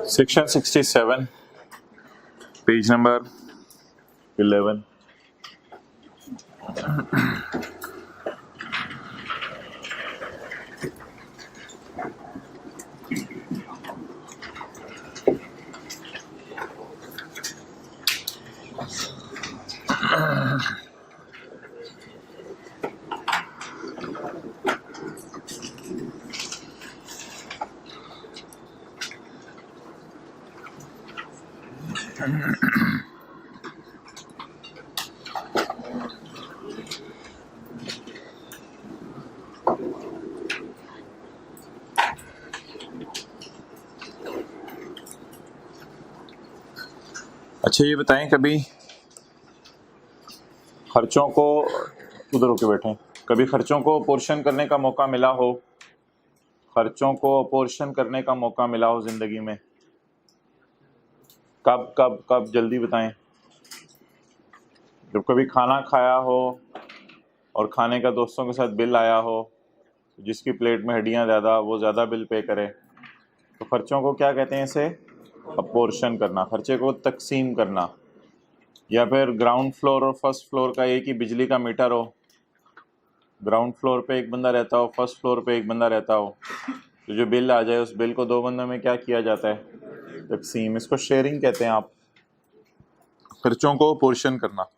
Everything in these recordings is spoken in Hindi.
Section 67, page number 11. अच्छा, ये बताएं कभी खर्चों को उधर होके बैठे, कभी खर्चों को पोर्शन करने का मौका मिला हो, खर्चों को पोर्शन करने का मौका मिला हो जिंदगी में? कब कब कब जल्दी बताएं। जब कभी खाना खाया हो और खाने का दोस्तों के साथ बिल आया हो, जिसकी प्लेट में हड्डियां ज़्यादा वो ज़्यादा बिल पे करे, तो खर्चों को क्या कहते हैं? इसे अपोर्शन करना, खर्चे को तकसीम करना। या फिर ग्राउंड फ्लोर और फर्स्ट फ्लोर का एक ही बिजली का मीटर हो, ग्राउंड फ्लोर पे एक बंदा रहता हो, फर्स्ट फ्लोर पे एक बंदा रहता हो, तो जो बिल आ जाए उस बिल को दो बंदों में क्या किया जाता है? तकसीम। इसको शेयरिंग कहते हैं। आप खर्चों को पोर्शन करना।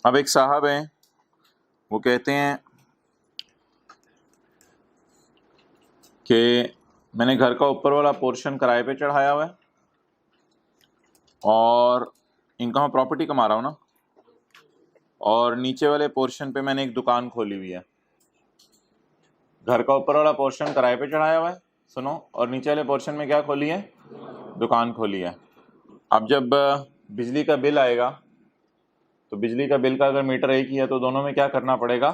अब एक साहब हैं, वो कहते हैं कि मैंने घर का ऊपर वाला पोर्शन किराए पे चढ़ाया हुआ है और इनका मैं प्रॉपर्टी कमा रहा हूँ ना, और नीचे वाले पोर्शन पे मैंने एक दुकान खोली हुई है। घर का ऊपर वाला पोर्शन किराए पे चढ़ाया हुआ है, सुनो, और नीचे वाले पोर्शन में क्या खोली है? दुकान खोली है। अब जब बिजली का बिल आएगा तो बिजली का बिल का अगर मीटर एक ही है तो दोनों में क्या करना पड़ेगा?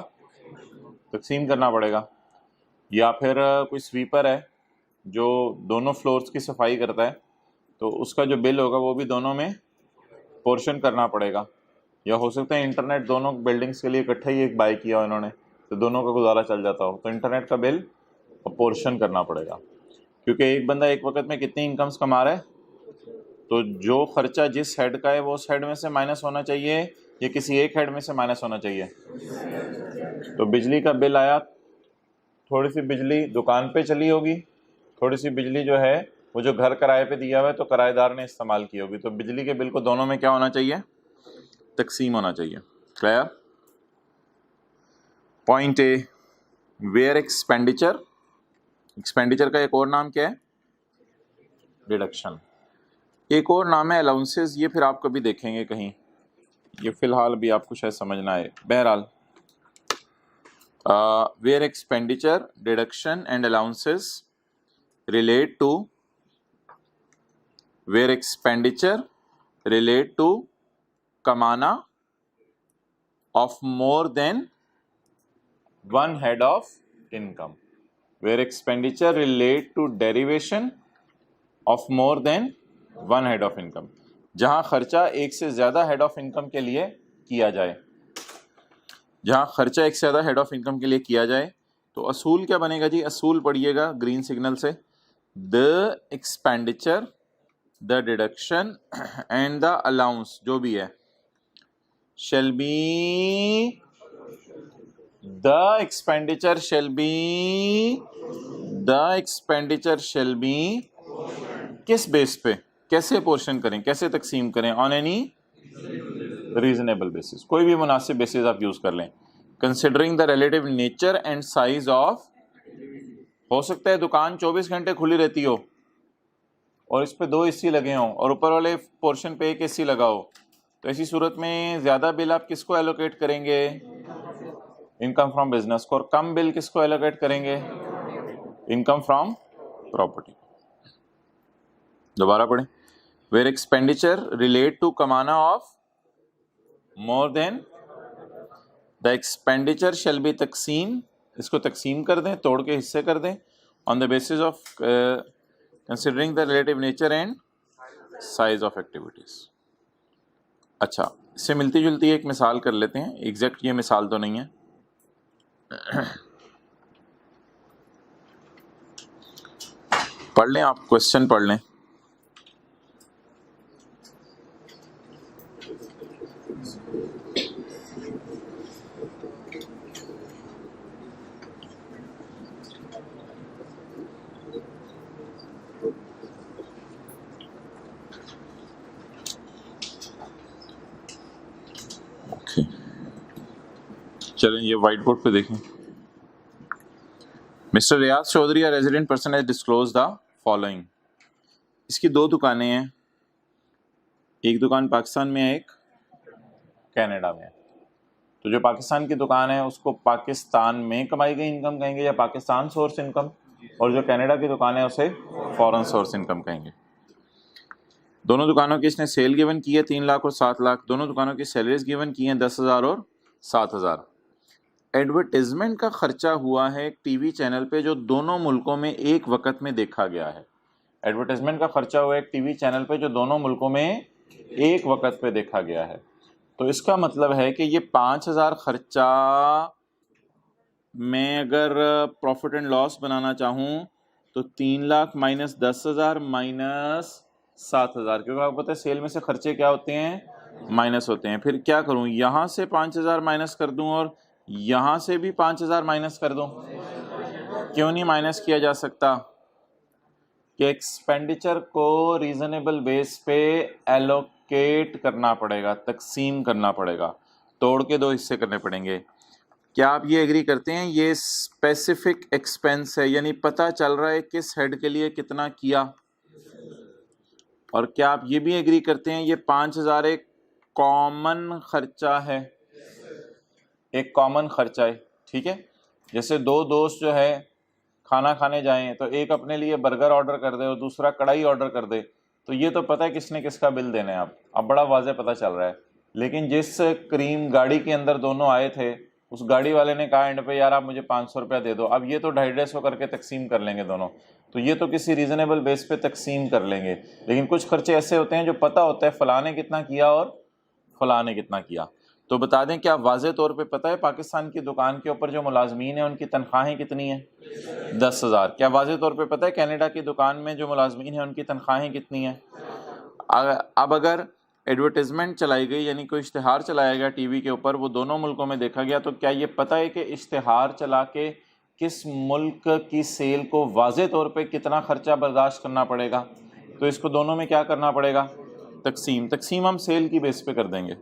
तकसीम करना पड़ेगा। या फिर कोई स्वीपर है जो दोनों फ्लोर्स की सफाई करता है, तो उसका जो बिल होगा वो भी दोनों में पोर्शन करना पड़ेगा। या हो सकता है इंटरनेट दोनों बिल्डिंग्स के लिए इकट्ठा ही एक बाय किया हो इन्होंने, तो दोनों का गुजारा चल जाता हो, तो इंटरनेट का बिल पोर्शन करना पड़ेगा। क्योंकि एक बंदा एक वक्त में कितनी इनकम्स कमा रहा है, तो जो खर्चा जिस हेड का है वो उस हेड में से माइनस होना चाहिए या किसी एक हेड में से माइनस होना चाहिए। तो बिजली का बिल आया, थोड़ी सी बिजली दुकान पे चली होगी, थोड़ी सी बिजली जो है वो जो घर किराए पे दिया हुआ है तो किराएदार ने इस्तेमाल की होगी, तो बिजली के बिल को दोनों में क्या होना चाहिए? तकसीम होना चाहिए। Clear? Point A, where expenditure, expenditure का एक और नाम क्या है? डिडक्शन। एक और नाम है अलाउंसेस, ये फिर आप कभी देखेंगे कहीं, ये फिलहाल भी आपको शायद समझना है। बहरहाल where expenditure, deduction and allowances relate to, where expenditure relate to कमाना of more than one head of income, where expenditure relate to derivation of more than one head of income, जहां खर्चा एक से ज्यादा हेड ऑफ इनकम के लिए किया जाए, जहां खर्चा एक से ज्यादा हेड ऑफ इनकम के लिए किया जाए, तो असूल क्या बनेगा जी? असूल पढ़िएगा ग्रीन सिग्नल से, the expenditure, the deduction and the allowance जो भी है shall be, the expenditure shall be, the expenditure shall be, किस बेस पे, कैसे पोर्शन करें, कैसे तकसीम करें? ऑन एनी रीजनेबल बेसिस, कोई भी मुनासिब बेसिस आप यूज कर लें। Considering the relative nature and size of, हो सकता है दुकान 24 घंटे खुली रहती हो और इस पे 2 एसी लगे हों और ऊपर वाले पोर्शन पे 1 एसी लगा हो, तो ऐसी सूरत में ज्यादा बिल आप किसको एलोकेट करेंगे? इनकम फ्रॉम बिजनेस को। और कम बिल किसको एलोकेट करेंगे? Income from property. दोबारा पढ़ें, वेयर एक्सपेंडिचर रिलेट टू कमाना of more then, the expenditure shall B तकसीम, इसको तकसीम कर दें, तोड़ के हिस्से कर दें, on the basis of considering the relative nature and size of activities. अच्छा, इससे मिलती जुलती एक मिसाल कर लेते हैं, एग्जैक्ट ये मिसाल तो नहीं है। पढ़ लें आप, क्वेश्चन पढ़ लें। चलें ये व्हाइट बोर्ड पे देखें। Mr Riaz Chaudhry a resident person has disclose the following. इसकी दो दुकानें हैं, एक दुकान पाकिस्तान में है, एक कनाडा में है। तो जो पाकिस्तान की दुकान है उसको पाकिस्तान में कमाई गई इनकम कहेंगे या पाकिस्तान सोर्स इनकम, और जो कनाडा की दुकान है उसे फॉरेन सोर्स इनकम कहेंगे। दोनों दुकानों की इसने सेल गिवन की है 3 लाख और 7 लाख। दोनों दुकानों की सैलरीज गिवन की हैं 10,000 और 7,000। एडवर्टाइजमेंट का खर्चा हुआ है एक टीवी चैनल पे जो दोनों मुल्कों में एक वक्त में देखा गया है। एडवर्टाइजमेंट का खर्चा हुआ एक टीवी चैनल पे जो दोनों मुल्कों में एक वक्त पे देखा गया है। तो इसका मतलब है कि ये 5,000 खर्चा मैं अगर प्रॉफिट एंड लॉस बनाना चाहूँ तो 3 लाख माइनस 10,000 माइनस 7,000, क्योंकि आपको पता है सेल में से खर्चे क्या होते हैं, माइनस होते हैं। फिर क्या करूँ, यहाँ से 5,000 माइनस कर दूँ और यहाँ से भी 5,000 माइनस कर दूँ। क्यों नहीं माइनस किया जा सकता कि एक्सपेंडिचर को रीजनेबल बेस पे एलोकेट करना पड़ेगा, तकसीम करना पड़ेगा, तोड़ के दो हिस्से करने पड़ेंगे। क्या आप ये एग्री करते हैं ये स्पेसिफिक एक्सपेंस है, यानी पता चल रहा है किस हेड के लिए कितना किया। और क्या आप ये भी एग्री करते हैं ये 5,000 एक कॉमन खर्चा है, एक कॉमन खर्चा है, ठीक है। जैसे दो दोस्त जो है खाना खाने जाएं तो एक अपने लिए बर्गर ऑर्डर कर दे और दूसरा कढ़ाई ऑर्डर कर दे, तो ये तो पता है किसने किसका बिल देना है, अब बड़ा वाज़ेह पता चल रहा है। लेकिन जिस क्रीम गाड़ी के अंदर दोनों आए थे उस गाड़ी वाले ने कहा एंड पे यार आप मुझे 500 रुपया दे दो, अब ये तो 250 करके तकसीम कर लेंगे दोनों, तो ये तो किसी रीजनेबल बेस पे तकसीम कर लेंगे। लेकिन कुछ खर्चे ऐसे होते हैं जो पता होता है फलां ने कितना किया और फलां ने कितना किया। तो बता दें क्या वाज़ेह तौर पे पता है पाकिस्तान की दुकान के ऊपर जो मुलाजमीन हैं उनकी तनख्वाहें कितनी हैं, 10,000। क्या वाज़ेह तौर पे पता है कनाडा की दुकान में जो मुलाजमीन हैं उनकी तनख्वाहें कितनी हैं। अब अगर एडवर्टाइजमेंट चलाई गई यानी कोई इश्तिहार चलाया गया टीवी के ऊपर, वो दोनों मुल्कों में देखा गया, तो क्या ये पता है कि इश्तिहार चला के किस मुल्क की सेल को वाज़ेह तौर पे कितना खर्चा बर्दाश्त करना पड़ेगा। तो इसको दोनों में क्या करना पड़ेगा, तकसीम। तकसीम हम सेल की बेस पे कर देंगे।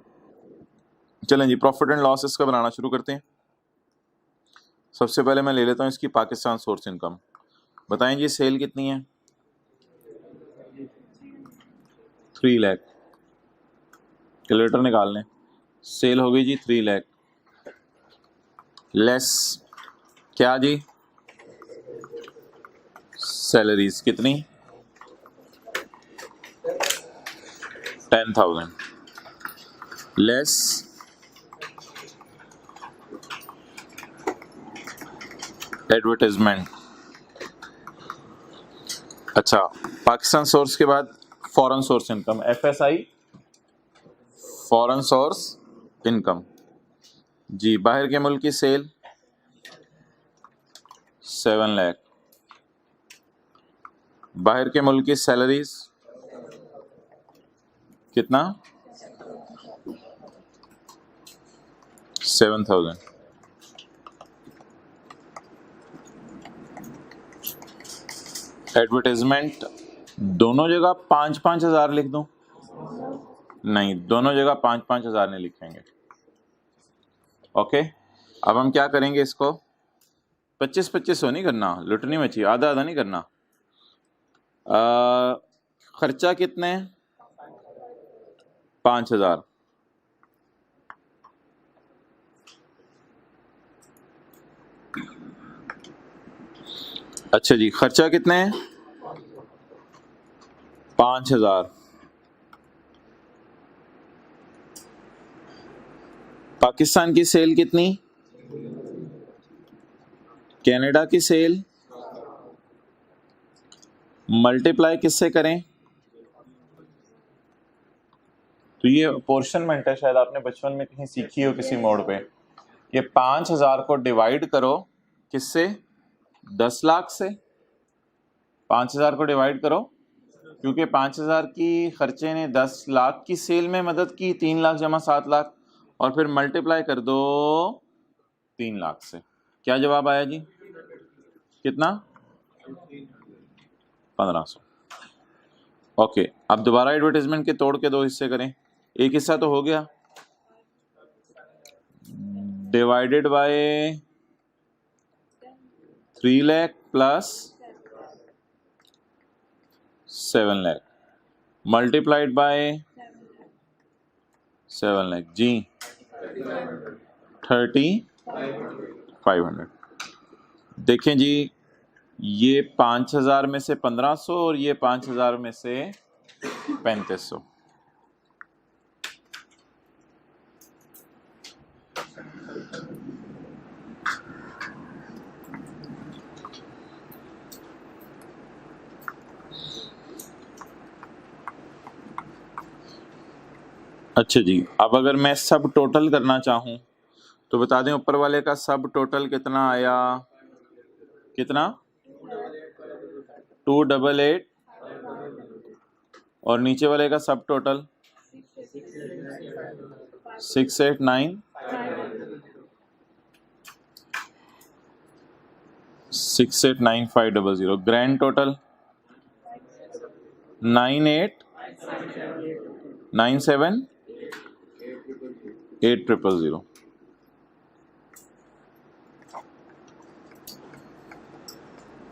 चलें जी प्रॉफिट एंड लॉस इसका बनाना शुरू करते हैं। सबसे पहले मैं ले लेता हूँ इसकी पाकिस्तान सोर्स इनकम। बताएं जी सेल कितनी है, 3 लाख। कैलकुलेटर निकाल लें, सेल हो गई जी 3 लाख लेस क्या जी, सैलरीज कितनी 10,000 लेस एडवर्टाइजमेंट। अच्छा, पाकिस्तान सोर्स के बाद foreign source income, FSI foreign source income जी। बाहर के मुल्क की सेल 7 लाख, बाहर के मुल्क की सैलरीज कितना 7,000। एडवर्टाइजमेंट दोनों जगह 5-5 हज़ार लिख दूं, नहीं दोनों जगह 5-5 हज़ार नहीं लिखेंगे। ओके, अब हम क्या करेंगे, इसको 25-25 नहीं करना, लुटनी मची, आधा आधा नहीं करना। खर्चा कितने 5,000, अच्छा जी खर्चा कितने 5,000। पाकिस्तान की सेल कितनी, कनाडा की सेल मल्टीप्लाई किससे करें? तो ये अपोर्शनमेंट है, शायद आपने बचपन में कहीं सीखी हो किसी मोड पे। ये 5000 को डिवाइड करो किससे? 10 लाख से। 5000 को डिवाइड करो, क्योंकि 5000 की खर्चे ने 10 लाख की सेल में मदद की, 3 लाख जमा 7 लाख, और फिर मल्टीप्लाई कर दो 3 लाख से। क्या जवाब आया जी? कितना? 1500। ओके, अब दोबारा एडवर्टाइजमेंट के तोड़ के 2 हिस्से करें। एक हिस्सा तो हो गया, divided by 3 lakh plus 7 lakh multiplied by 7 lakh जी 3500। देखें जी, ये 5000 में से 1500 और ये 5000 में से 3500। अच्छा जी, अब अगर मैं सब टोटल करना चाहूं तो बता दें, ऊपर वाले का सब टोटल कितना आया? कितना? 288, और नीचे वाले का सब total 689,500। Grand total 9897,800।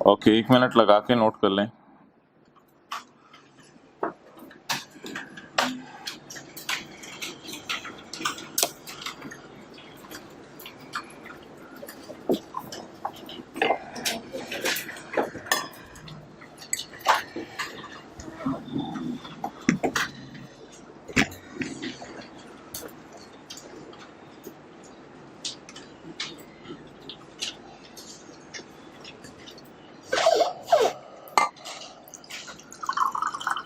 Okay, 1 minute लगा के नोट कर लें।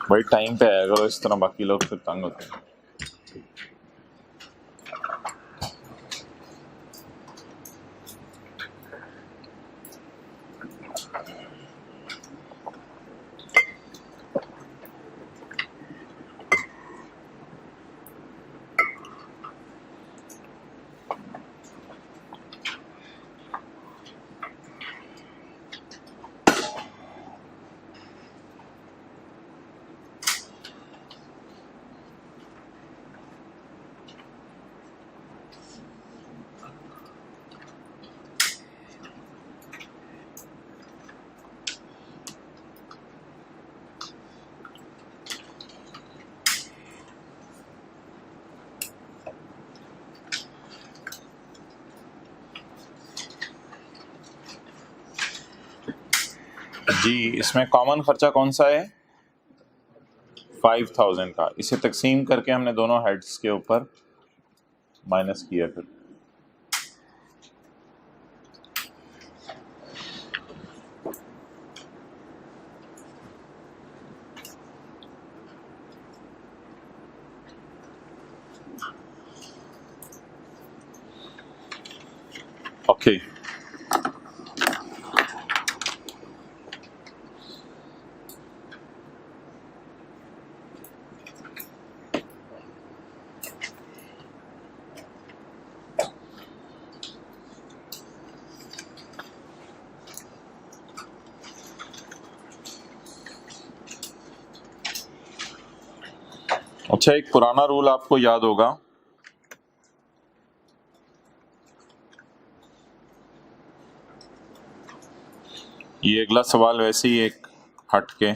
भाई टाइम पे आया करो, इस तरह बाकी लोग फिर तंग होते हैं। जी, इसमें कॉमन खर्चा कौन सा है? 5000 का। इसे तकसीम करके हमने दोनों हेड्स के ऊपर माइनस किया फिर। ओके, अच्छा, एक पुराना रूल आपको याद होगा, ये अगला सवाल वैसे ही एक हट के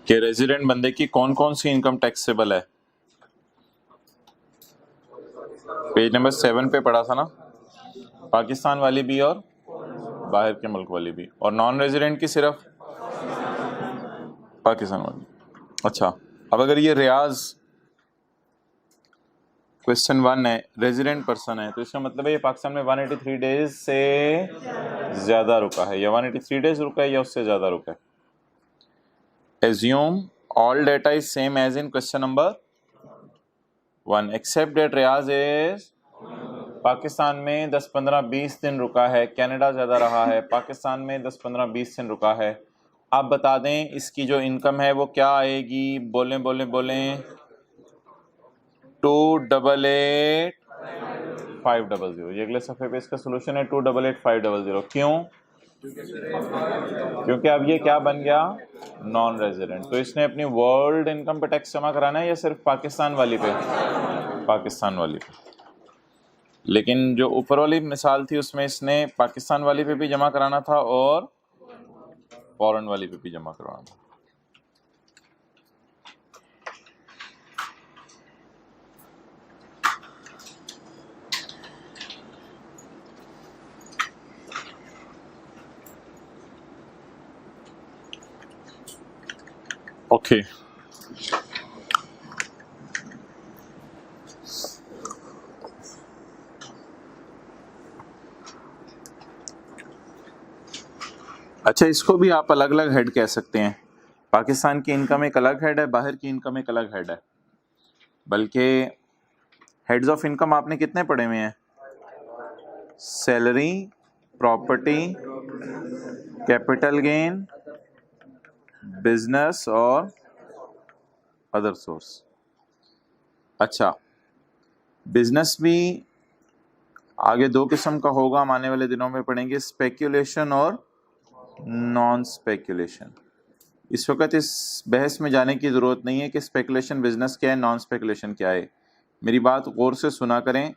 कि रेजिडेंट बंदे की कौन कौन सी इनकम टैक्सेबल है। पेज नंबर 7 पे पढ़ा था ना, पाकिस्तान वाली भी और बाहर के मुल्क वाली भी, और नॉन रेजिडेंट की सिर्फ पाकिस्तान वाली। अच्छा, अब अगर ये रियाज क्वेश्चन 1 है, रेजिडेंट पर्सन है, तो इसका मतलब है ये पाकिस्तान में 183 डेज से ज्यादा रुका है, या 183 डेज रुका है या उससे ज्यादा रुका है। Assume all data is same as in question number 1 except that Riaz is Pakistan में 10, 15, 20 दिन रुका है, कनाडा ज्यादा रहा है, पाकिस्तान में 10, 15, 20 दिन रुका है। आप बता दें इसकी जो इनकम है वो क्या आएगी, बोलें बोलें बोलें। 288,500। ये अगले सफ़े पे इसका सोल्यूशन है 288,500। क्यों? क्योंकि अब ये क्या बन गया, नॉन रेजिडेंट। तो इसने अपनी वर्ल्ड इनकम पे टैक्स जमा कराना है या सिर्फ पाकिस्तान वाली पे? पाकिस्तान वाली पे। लेकिन जो ऊपर वाली मिसाल थी उसमें इसने पाकिस्तान वाली पे भी जमा कराना था और फॉरेन वाली पे भी जमा करवाना था। ओके अच्छा, इसको भी आप अलग अलग हेड कह सकते हैं। पाकिस्तान की इनकम एक अलग हेड है, बाहर की इनकम एक अलग हेड है। बल्कि हेड्स ऑफ इनकम आपने कितने पढ़े हुए हैं? Salary, property, capital gain, business और अदर सोर्स। अच्छा, बिजनेस भी आगे दो किस्म का होगा, हम आने वाले दिनों में पढ़ेंगे, स्पेक्यूलेशन और नॉन स्पेक्यूलेशन। इस वक्त इस बहस में जाने की ज़रूरत नहीं है कि स्पेकुलेशन बिजनेस क्या है, नॉन स्पेकुलेशन क्या है। मेरी बात गौर से सुना करें,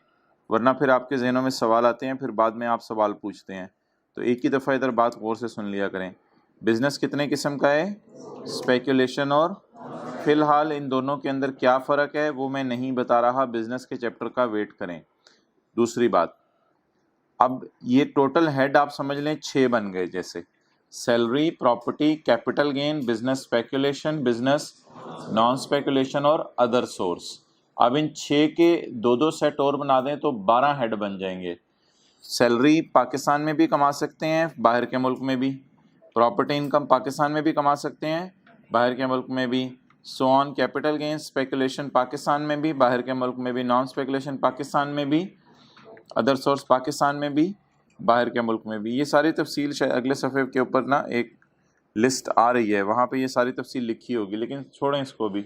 वरना फिर आपके जहनों में सवाल आते हैं, फिर बाद में आप सवाल पूछते हैं। तो एक ही दफ़ा इधर बात गौर से सुन लिया करें। बिजनेस कितने किस्म का है? स्पेकुलेशन और फ़िलहाल इन दोनों के अंदर क्या फ़र्क है वो मैं नहीं बता रहा, बिजनेस के चैप्टर का वेट करें। दूसरी बात, अब ये टोटल हेड आप समझ लें 6 बन गए, जैसे salary, property, capital gain, business speculation, business non speculation और अदर सोर्स। अब इन 6 के दो दो सेट और बना दें तो 12 हेड बन जाएंगे। सैलरी पाकिस्तान में भी कमा सकते हैं, बाहर के मुल्क में भी। प्रॉपर्टी इनकम पाकिस्तान में भी कमा सकते हैं, बाहर के मुल्क में भी। So on. Capital gain, speculation Pakistan में भी, बाहर के मुल्क में भी। नॉन स्पेकुलेशन पाकिस्तान में भी, अदर सोर्स पाकिस्तान में भी, बाहर के मुल्क में भी। ये सारी तफसील शायद अगले सफ़े के ऊपर ना एक लिस्ट आ रही है, वहाँ पे ये सारी तफसील लिखी होगी, लेकिन छोड़ें इसको भी।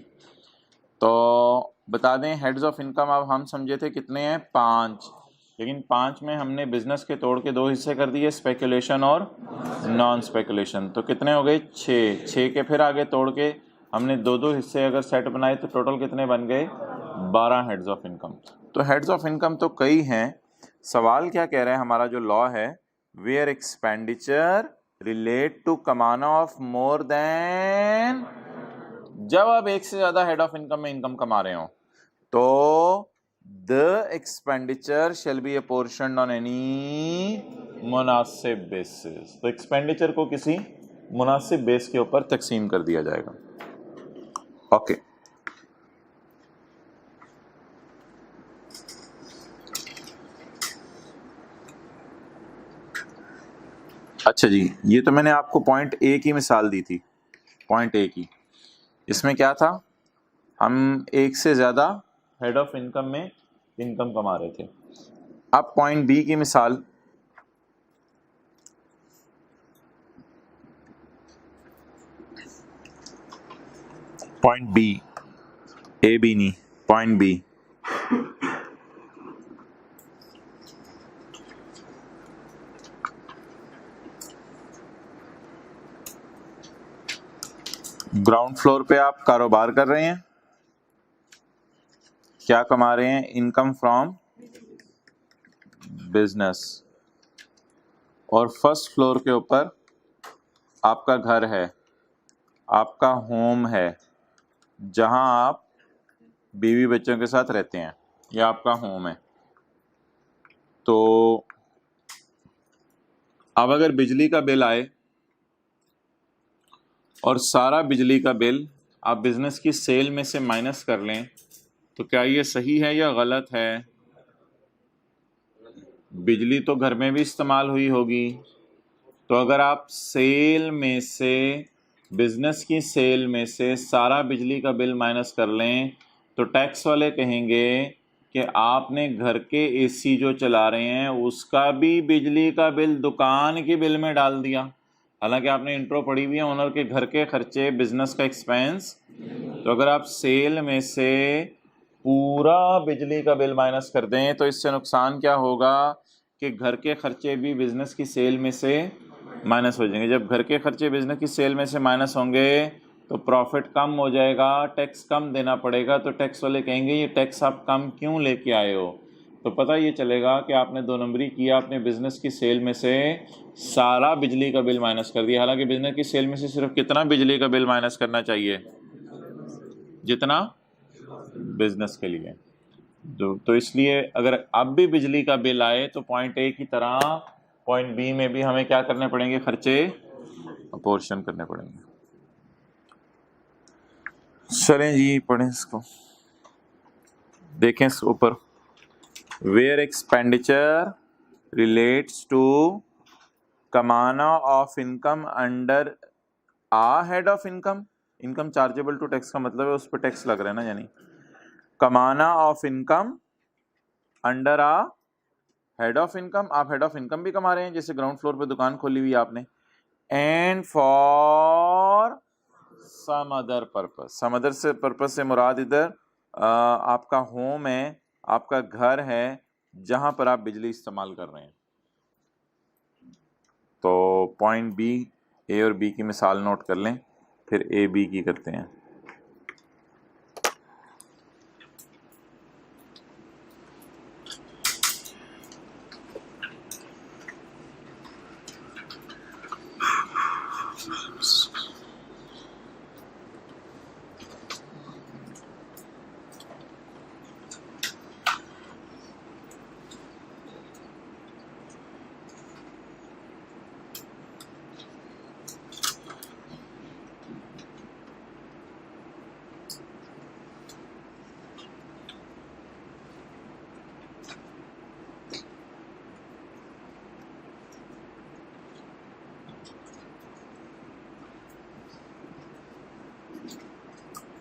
तो बता दें हेड्स ऑफ इनकम अब हम समझे थे कितने हैं, 5। लेकिन 5 में हमने बिजनेस के तोड़ के 2 हिस्से कर दिए, स्पेकुलेशन और नॉन स्पेकुलेशन। तो कितने हो गए, 6। 6 के फिर आगे तोड़ के हमने 2 हिस्से अगर सेट बनाए तो टोटल कितने बन गए, 12 हेड्स ऑफ इनकम। तो हेड्स ऑफ इनकम तो कई हैं। सवाल क्या कह रहा है हमारा जो लॉ है, वेयर एक्सपेंडिचर रिलेट टू कमाना ऑफ मोर देन, जब आप एक से ज्यादा हेड ऑफ इनकम में इनकम कमा रहे हो तो the expenditure shall be apportioned on any मुनासिब बेसिस। तो एक्सपेंडिचर को किसी मुनासिब बेस के ऊपर तकसीम कर दिया जाएगा। ओके अच्छा जी, ये तो मैंने आपको पॉइंट ए की मिसाल दी थी। पॉइंट ए की, इसमें क्या था, हम एक से ज़्यादा हेड ऑफ इनकम में इनकम कमा रहे थे। अब पॉइंट बी की मिसाल, पॉइंट बी, ए बी नहीं, पॉइंट बी। ग्राउंड फ्लोर पे आप कारोबार कर रहे हैं, क्या कमा रहे हैं, इनकम फ्रॉम बिजनेस। और फर्स्ट फ्लोर के ऊपर आपका घर है, आपका होम है, जहां आप बीवी बच्चों के साथ रहते हैं, यह आपका होम है। तो अब अगर बिजली का बिल आए और सारा बिजली का बिल आप बिजनेस की सेल में से माइनस कर लें तो क्या ये सही है या गलत है? बिजली तो घर में भी इस्तेमाल हुई होगी, तो अगर आप सेल में से, बिजनेस की सेल में से सारा बिजली का बिल माइनस कर लें तो टैक्स वाले कहेंगे कि आपने घर के एसी जो चला रहे हैं उसका भी बिजली का बिल दुकान के बिल में डाल दिया। हालांकि आपने इंट्रो पढ़ी हुई है ओनर के घर के खर्चे, बिजनेस का एक्सपेंस। तो अगर आप सेल में से पूरा बिजली का बिल माइनस कर दें तो इससे नुकसान क्या होगा कि घर के खर्चे भी बिजनेस की सेल में से माइनस हो जाएंगे। जब घर के खर्चे बिजनेस की सेल में से माइनस होंगे तो प्रॉफिट कम हो जाएगा, टैक्स कम देना पड़ेगा। तो टैक्स वाले कहेंगे ये टैक्स आप कम क्यों लेके आए हो? तो पता ये चलेगा कि आपने दो नंबरी किया, अपने बिजनेस की सेल में से सारा बिजली का बिल माइनस कर दिया। हालांकि बिजनेस की सेल में से सिर्फ कितना बिजली का बिल माइनस करना चाहिए? जितना बिजनेस के लिए। तो इसलिए अगर अब भी बिजली का बिल आए तो पॉइंट ए की तरह पॉइंट बी में भी हमें क्या करने पड़ेंगे? खर्चे अपोर्शन करने पड़ेंगे। चलें जी, पढ़ें इसको, देखें इस ऊपर। वेयर एक्सपेंडिचर रिलेट्स टू कमाना of income under a head of income. Income chargeable to tax का मतलब है उस पर टैक्स लग रहा है ना, यानी कमाना of income under a head of income. आप हेड ऑफ इनकम भी कमा रहे हैं, जैसे ग्राउंड फ्लोर पे दुकान खोली हुई आपने। And for some other purpose. Some other से पर्पस से मुराद इधर आपका होम है, आपका घर है जहां पर आप बिजली इस्तेमाल कर रहे हैं। तो पॉइंट बी, ए और बी की मिसाल नोट कर लें, फिर ए बी की करते हैं।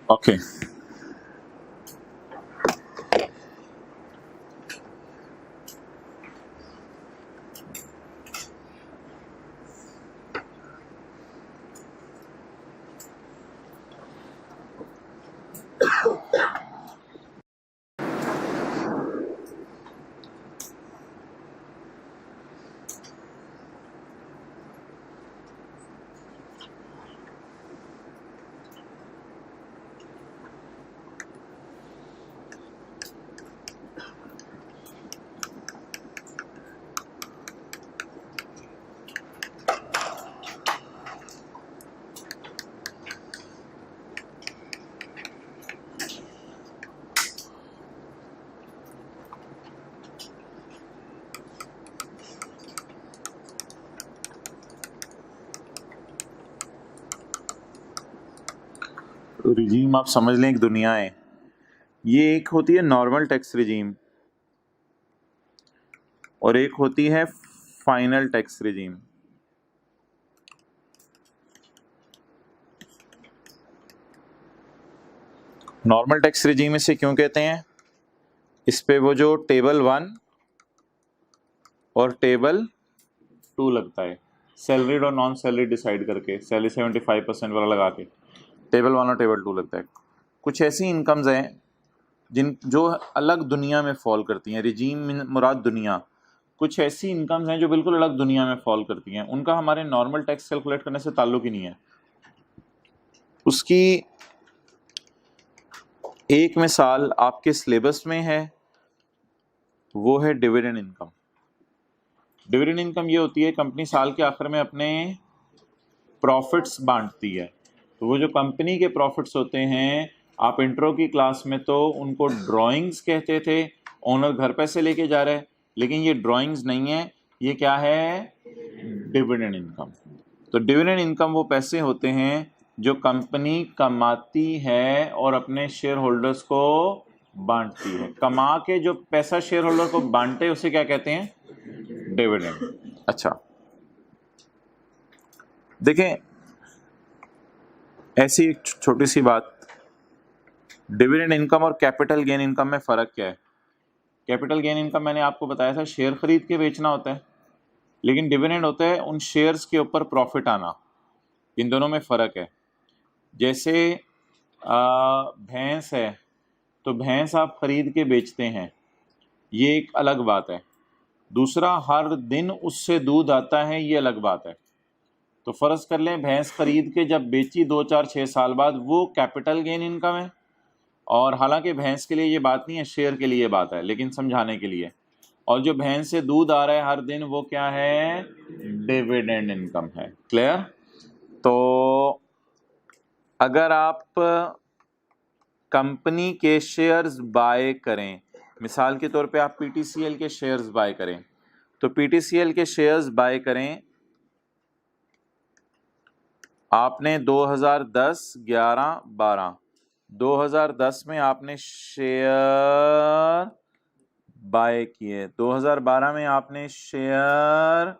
ओके, रिजीम आप समझ लें एक दुनिया है। ये एक होती है नॉर्मल टैक्स रिजीम और एक होती है final tax regime. Normal tax regime इसे क्यों कहते हैं? इस पे वो जो टेबल 1 और टेबल 2 लगता है, सैलरीड और नॉन सैलरीड डिसाइड करके, सैलरी 75% वाला लगा के टेबल 1 और टेबल 2 लगता है। कुछ ऐसी इनकम्स हैं जिन जो अलग दुनिया में फॉल करती हैं। रिजीम मुराद दुनिया। कुछ ऐसी इनकम्स हैं जो बिल्कुल अलग दुनिया में फॉल करती हैं, उनका हमारे नॉर्मल टैक्स कैलकुलेट करने से ताल्लुक ही नहीं है। उसकी एक मिसाल आपके सिलेबस में है, वो है डिविडेंड इनकम। डिविडेंड इनकम ये होती है, कंपनी साल के आखिर में अपने प्रॉफिट्स बांटती है। तो वो जो कंपनी के प्रॉफिट्स होते हैं, आप इंट्रो की क्लास में तो उनको ड्राइंग्स कहते थे। ओनर घर पैसे लेके जा रहा है, लेकिन ये ड्राइंग्स नहीं है, ये क्या है? Dividend income. तो डिविडेंड इनकम वो पैसे होते हैं जो कंपनी कमाती है और अपने शेयर होल्डर्स को बांटती है। कमा के जो पैसा शेयर होल्डर को बांटे उसे क्या कहते हैं? डिविडेंड। अच्छा देखें, ऐसी एक छोटी सी बात, डिविडेंड इनकम और कैपिटल गेन इनकम में फर्क क्या है? कैपिटल गेन इनकम मैंने आपको बताया था शेयर खरीद के बेचना होता है, लेकिन डिविडेंड होता है उन शेयर्स के ऊपर प्रॉफिट आना। इन दोनों में फर्क है। जैसे भैंस है तो भैंस आप खरीद के बेचते हैं, ये एक अलग बात है। दूसरा, हर दिन उससे दूध आता है, ये अलग बात है। तो फर्ज कर लें भैंस खरीद के जब बेची 2, 4, 6 साल बाद, वो कैपिटल गेन इनकम है। और हालांकि भैंस के लिए ये बात नहीं है, शेयर के लिए बात है, लेकिन समझाने के लिए। और जो भैंस से दूध आ रहा है हर दिन, वो क्या है? डिविडेंड इनकम है। क्लियर? तो अगर आप कंपनी के शेयर्स बाय करें, मिसाल के तौर पे आप पीटीसीएल के शेयर्स बाय करें, तो पीटीसीएल के शेयर्स बाय करें आपने 2010, 11, 12, 2010 में आपने शेयर बाय किए, 2012 में आपने शेयर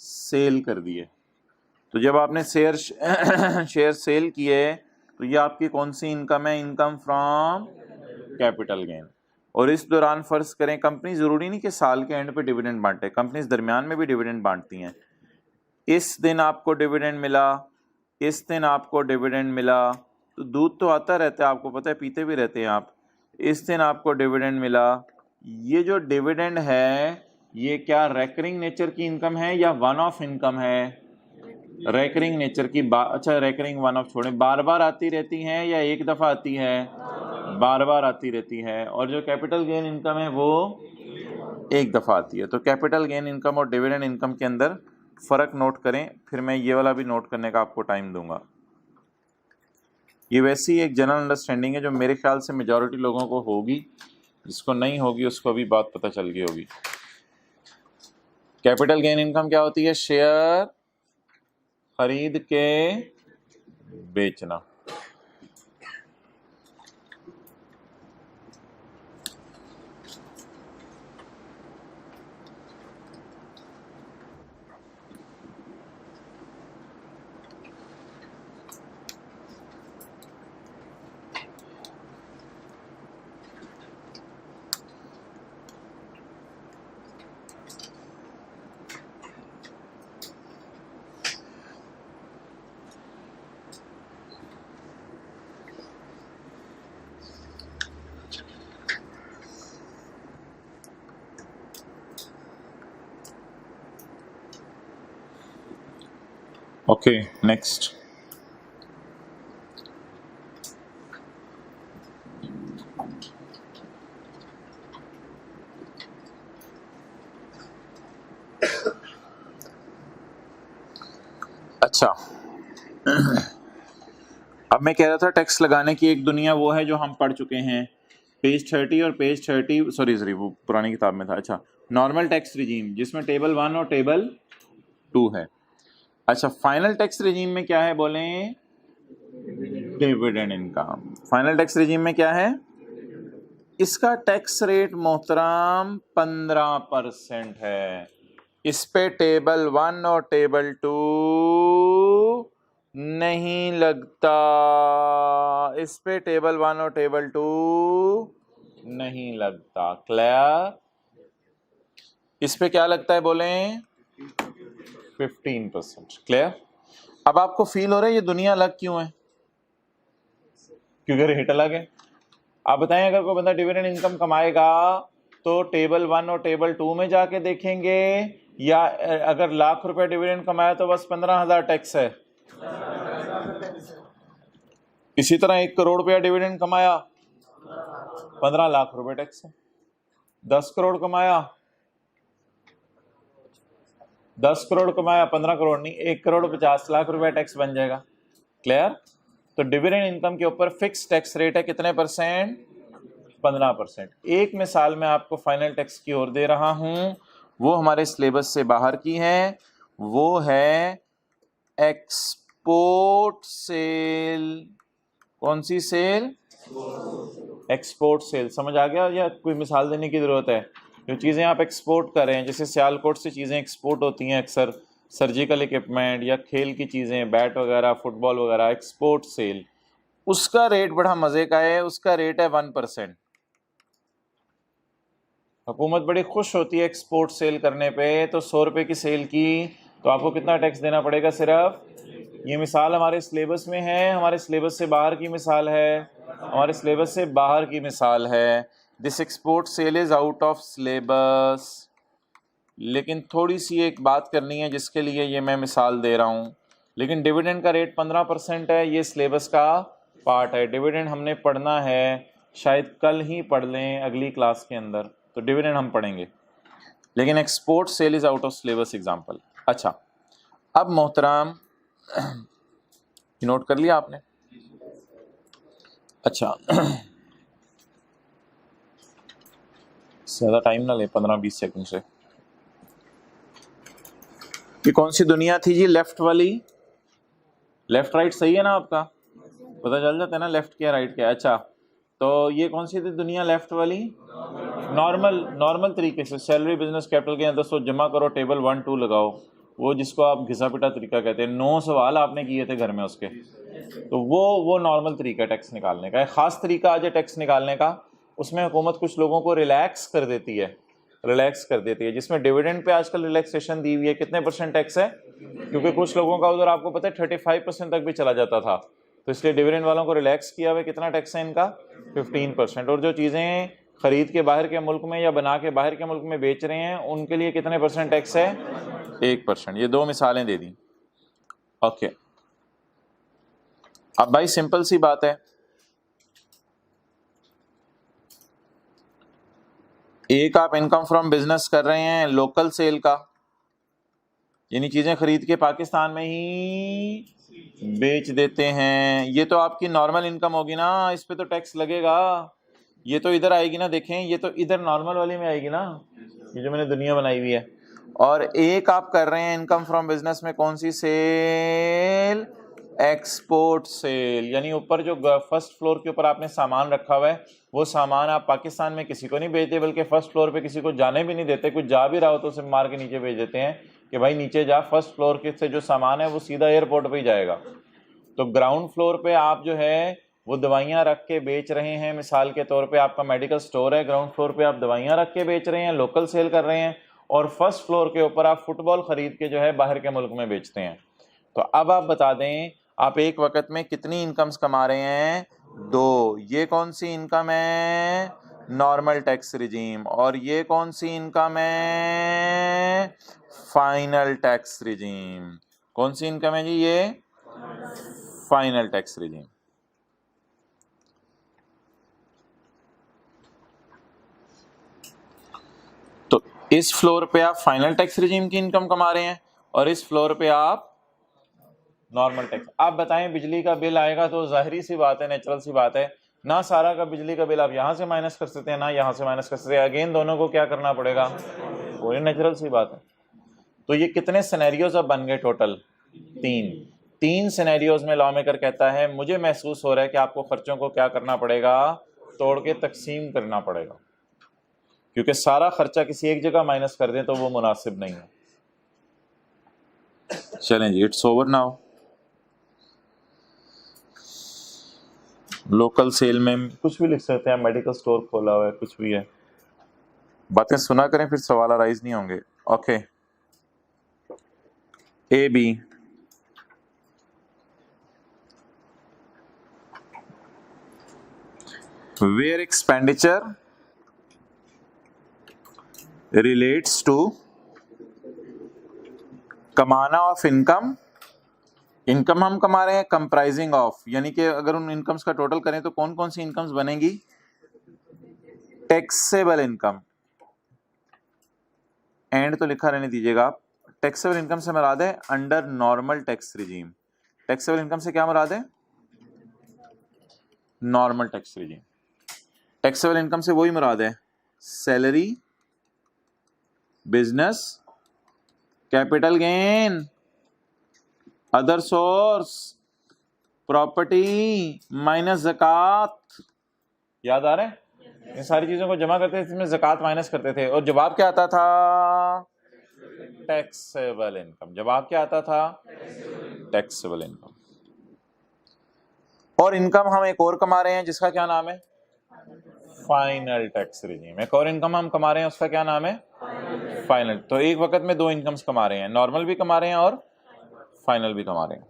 सेल कर दिए। तो जब आपने शेयर सेल किए तो ये आपकी कौन सी इनकम है? Income from capital gain. और इस दौरान फर्ज करें, कंपनी जरूरी नहीं कि साल के एंड पे डिविडेंड बांटे, कंपनी दरमियान में भी डिविडेंड बांटती हैं। इस दिन आपको डिविडेंड मिला, इस दिन आपको डिविडेंड मिला, तो दूध तो आता रहता है, आपको पता है, पीते भी रहते हैं आप। इस दिन आपको डिविडेंड मिला। ये जो डिविडेंड है ये क्या रेकरिंग नेचर की इनकम है या वन ऑफ इनकम है? रेकरिंग नेचर की। अच्छा, रेकरिंग वन ऑफ छोड़ें, बार बार आती रहती हैं या एक दफ़ा आती है? बार बार आती रहती है। और जो कैपिटल गेन इनकम है वो एक दफ़ा आती है। तो कैपिटल गेन इनकम और डिविडेंड इनकम के अंदर फ़र्क नोट करें, फिर मैं ये वाला भी नोट करने का आपको टाइम दूंगा। ये वैसी एक जनरल अंडरस्टैंडिंग है जो मेरे ख्याल से मेजॉरिटी लोगों को होगी, जिसको नहीं होगी उसको अभी बात पता चल गई होगी। कैपिटल गेन इनकम क्या होती है? शेयर खरीद के बेचना। Okay, next. अच्छा, अब मैं कह रहा था टैक्स लगाने की एक दुनिया वो है जो हम पढ़ चुके हैं, पेज 30 और पेज 30, सॉरी वो पुरानी किताब में था। अच्छा, नॉर्मल टैक्स रिजीम जिसमें टेबल 1 और टेबल 2 है। अच्छा, फाइनल टैक्स रिजीम में क्या है बोलें? Dividend income. Final tax regime में क्या है? इसका टैक्स रेट मोहतरम 15% है। इस पे टेबल 1 और टेबल 2 नहीं लगता। इस पे टेबल 1 और टेबल 2 नहीं लगता। क्लियर? इस पे क्या लगता है बोलें? 15%। क्लियर? अब आपको फील हो रहा है ये दुनिया अलग क्यों है? क्योंकि रेट अलग है। आप बताएं, अगर कोई बंदा डिविडेंड इनकम कमाएगा तो टेबल 1 और टेबल 2 में जाके देखेंगे, या अगर लाख रुपए डिविडेंड कमाया तो बस 15,000 टैक्स है? इसी तरह 1 करोड़ रुपया डिविडेंड कमाया, 15 लाख रुपए टैक्स है। 10 करोड़ कमाया, 10 करोड़ कमाया, 15 करोड़ नहीं, 1 करोड़ 50 लाख रुपए टैक्स बन जाएगा। क्लियर? तो डिविडेंड इनकम के ऊपर फिक्स टैक्स रेट है कितने परसेंट? 15%। एक मिसाल मैं आपको फाइनल टैक्स की ओर दे रहा हूं, वो हमारे सिलेबस से बाहर की है, वो है एक्सपोर्ट सेल। कौन सी सेल? एक्सपोर्ट सेल, समझ आ गया या कोई मिसाल देने की ज़रूरत है? जो चीज़ें आप एक्सपोर्ट कर रहे हैं, जैसे सियालकोट से चीज़ें एक्सपोर्ट होती हैं अक्सर, सर्जिकल इक्विपमेंट या खेल की चीज़ें, बैट वगैरह, फुटबॉल वगैरह, एक्सपोर्ट सेल, उसका रेट बड़ा मज़े का है, उसका रेट है 1%। हुकूमत बड़ी खुश होती है एक्सपोर्ट सेल करने पे, तो 100 रुपये की सेल की तो आपको कितना टैक्स देना पड़ेगा? सिर्फ, ये मिसाल हमारे सिलेबस में है, हमारे सिलेबस से बाहर की मिसाल है, हमारे सिलेबस से बाहर की मिसाल है। This export cell is out of syllabus. लेकिन थोड़ी सी एक बात करनी है जिसके लिए ये मैं मिसाल दे रहा हूँ। लेकिन डिविडेंड का रेट 15% है, ये सिलेबस का पार्ट है। डिविडेंड हमने पढ़ना है, शायद कल ही पढ़ लें अगली क्लास के अंदर, तो डिविडेंड हम पढ़ेंगे। लेकिन export cell is out of syllabus example. अच्छा, अब मोहतरम नोट कर लिया आपने? अच्छा ज़्यादा टाइम ना ले, 15-20 सेकंड से। ये कौन सी दुनिया थी जी लेफ्ट वाली? लेफ्ट राइट सही है ना आपका? पता चल जाता है ना लेफ्ट क्या राइट क्या? अच्छा, तो ये कौन सी थी दुनिया लेफ्ट वाली? नॉर्मल तरीके से सैलरी बिजनेस कैपिटल के अंदर 100 जमा करो, टेबल 1 2 लगाओ, वो जिसको आप घिसा पिटा तरीका कहते हैं। 9 सवाल आपने किए थे घर में उसके, तो वो नॉर्मल तरीका टैक्स निकालने का। एक ख़ास तरीका आज है टैक्स निकालने का, उसमें हुकूमत कुछ लोगों को रिलैक्स कर देती है, जिसमें डिविडेंड पे आजकल रिलैक्सेशन दी हुई है। कितने % टैक्स है? क्योंकि कुछ लोगों का उधर आपको पता है 35% तक भी चला जाता था, तो इसलिए डिविडेंड वालों को रिलैक्स किया हुआ। कितना टैक्स है इनका? 15%। और जो चीज़ें खरीद के बाहर के मुल्क में या बना के बाहर के मुल्क में बेच रहे हैं, उनके लिए कितने % टैक्स है? 1%। ये 2 मिसालें दे दी। ओके, अब भाई सिंपल सी बात है, एक आप इनकम फ्रॉम बिजनेस कर रहे हैं लोकल सेल का, यानी चीजें खरीद के पाकिस्तान में ही बेच देते हैं, ये तो आपकी नॉर्मल इनकम होगी ना, इस पे तो टैक्स लगेगा। ये तो इधर आएगी ना, देखें ये तो इधर नॉर्मल वाली में आएगी ना, ये जो मैंने दुनिया बनाई हुई है। और एक आप कर रहे हैं इनकम फ्रॉम बिजनेस में कौन सी सेल? एक्सपोर्ट सेल, यानी ऊपर जो फर्स्ट फ्लोर के ऊपर आपने सामान रखा हुआ है, वो सामान आप पाकिस्तान में किसी को नहीं बेचते, बल्कि फर्स्ट फ्लोर पे किसी को जाने भी नहीं देते। कुछ जा भी रहा हो तो उसे मार के नीचे भेज देते हैं कि भाई नीचे जा, फर्स्ट फ्लोर के से जो सामान है वो सीधा एयरपोर्ट पे ही जाएगा। तो ग्राउंड फ्लोर पे आप जो है वो दवाइयाँ रख के बेच रहे हैं, मिसाल के तौर पे आपका मेडिकल स्टोर है, ग्राउंड फ्लोर पे आप दवाइयाँ रख के बेच रहे हैं, लोकल सेल कर रहे हैं, और फर्स्ट फ्लोर के ऊपर आप फुटबॉल खरीद के जो है बाहर के मुल्क में बेचते हैं। तो अब आप बता दें, आप एक वक्त में कितनी इनकम्स कमा रहे हैं? 2। ये कौन सी इनकम है? Normal tax regime. और ये कौन सी इनकम है? Final tax regime. कौन सी इनकम है जी ये? Final tax regime. तो इस फ्लोर पे आप फाइनल टैक्स रिजीम की इनकम कमा रहे हैं और इस फ्लोर पे आप नॉर्मल टैक्स। आप बताएं, बिजली का बिल आएगा तो जाहिरी सी बात है, नेचुरल सी बात है ना, सारा का बिजली का बिल आप यहाँ से माइनस कर सकते हैं ना यहाँ से माइनस कर सकते हैं, अगेन दोनों को क्या करना पड़ेगा? वही नेचुरल सी बात है। तो ये कितने सिनेरियोज अब बन गए टोटल? 3 सिनेरियोज में लॉ मेकर कहता है मुझे महसूस हो रहा है कि आपको खर्चों को क्या करना पड़ेगा? तोड़ के तकसीम करना पड़ेगा, क्योंकि सारा खर्चा किसी एक जगह माइनस कर दें तो वो मुनासिब नहीं है। चलें जी, it's over now. Local sale में कुछ भी लिख सकते हैं, मेडिकल स्टोर खोला हुआ है, कुछ भी है, बातें सुना करें फिर सवाल अराइज नहीं होंगे। Okay, A B where expenditure relates to कमाना ऑफ इनकम। इनकम हम कमा रहे हैं कंप्राइजिंग ऑफ, यानी कि अगर उन इनकम्स का टोटल करें तो कौन कौन सी इनकम्स बनेंगी? Taxable income. एंड तो लिखा रहने दीजिएगा आप। टैक्सेबल इनकम से मुराद है under normal tax regime. Taxable income से क्या मुराद है? Normal tax regime. Taxable income से वही मुराद है salary, business, capital gain, other source, property minus ज़कात। याद आ रहा है? इन सारी चीजों को जमा करते थे, इसमें ज़कात माइनस करते थे और जवाब क्या आता था? Taxable income. जवाब क्या आता था? Taxable income. और इनकम हम एक और कमा रहे हैं जिसका क्या नाम है? Final tax regime. एक और इनकम हम कमा रहे हैं, उसका क्या नाम है? फाइनल। तो एक वक्त में दो इनकम्स कमा रहे हैं, नॉर्मल भी कमा रहे हैं और फाइनल भी कमा रहे हैं।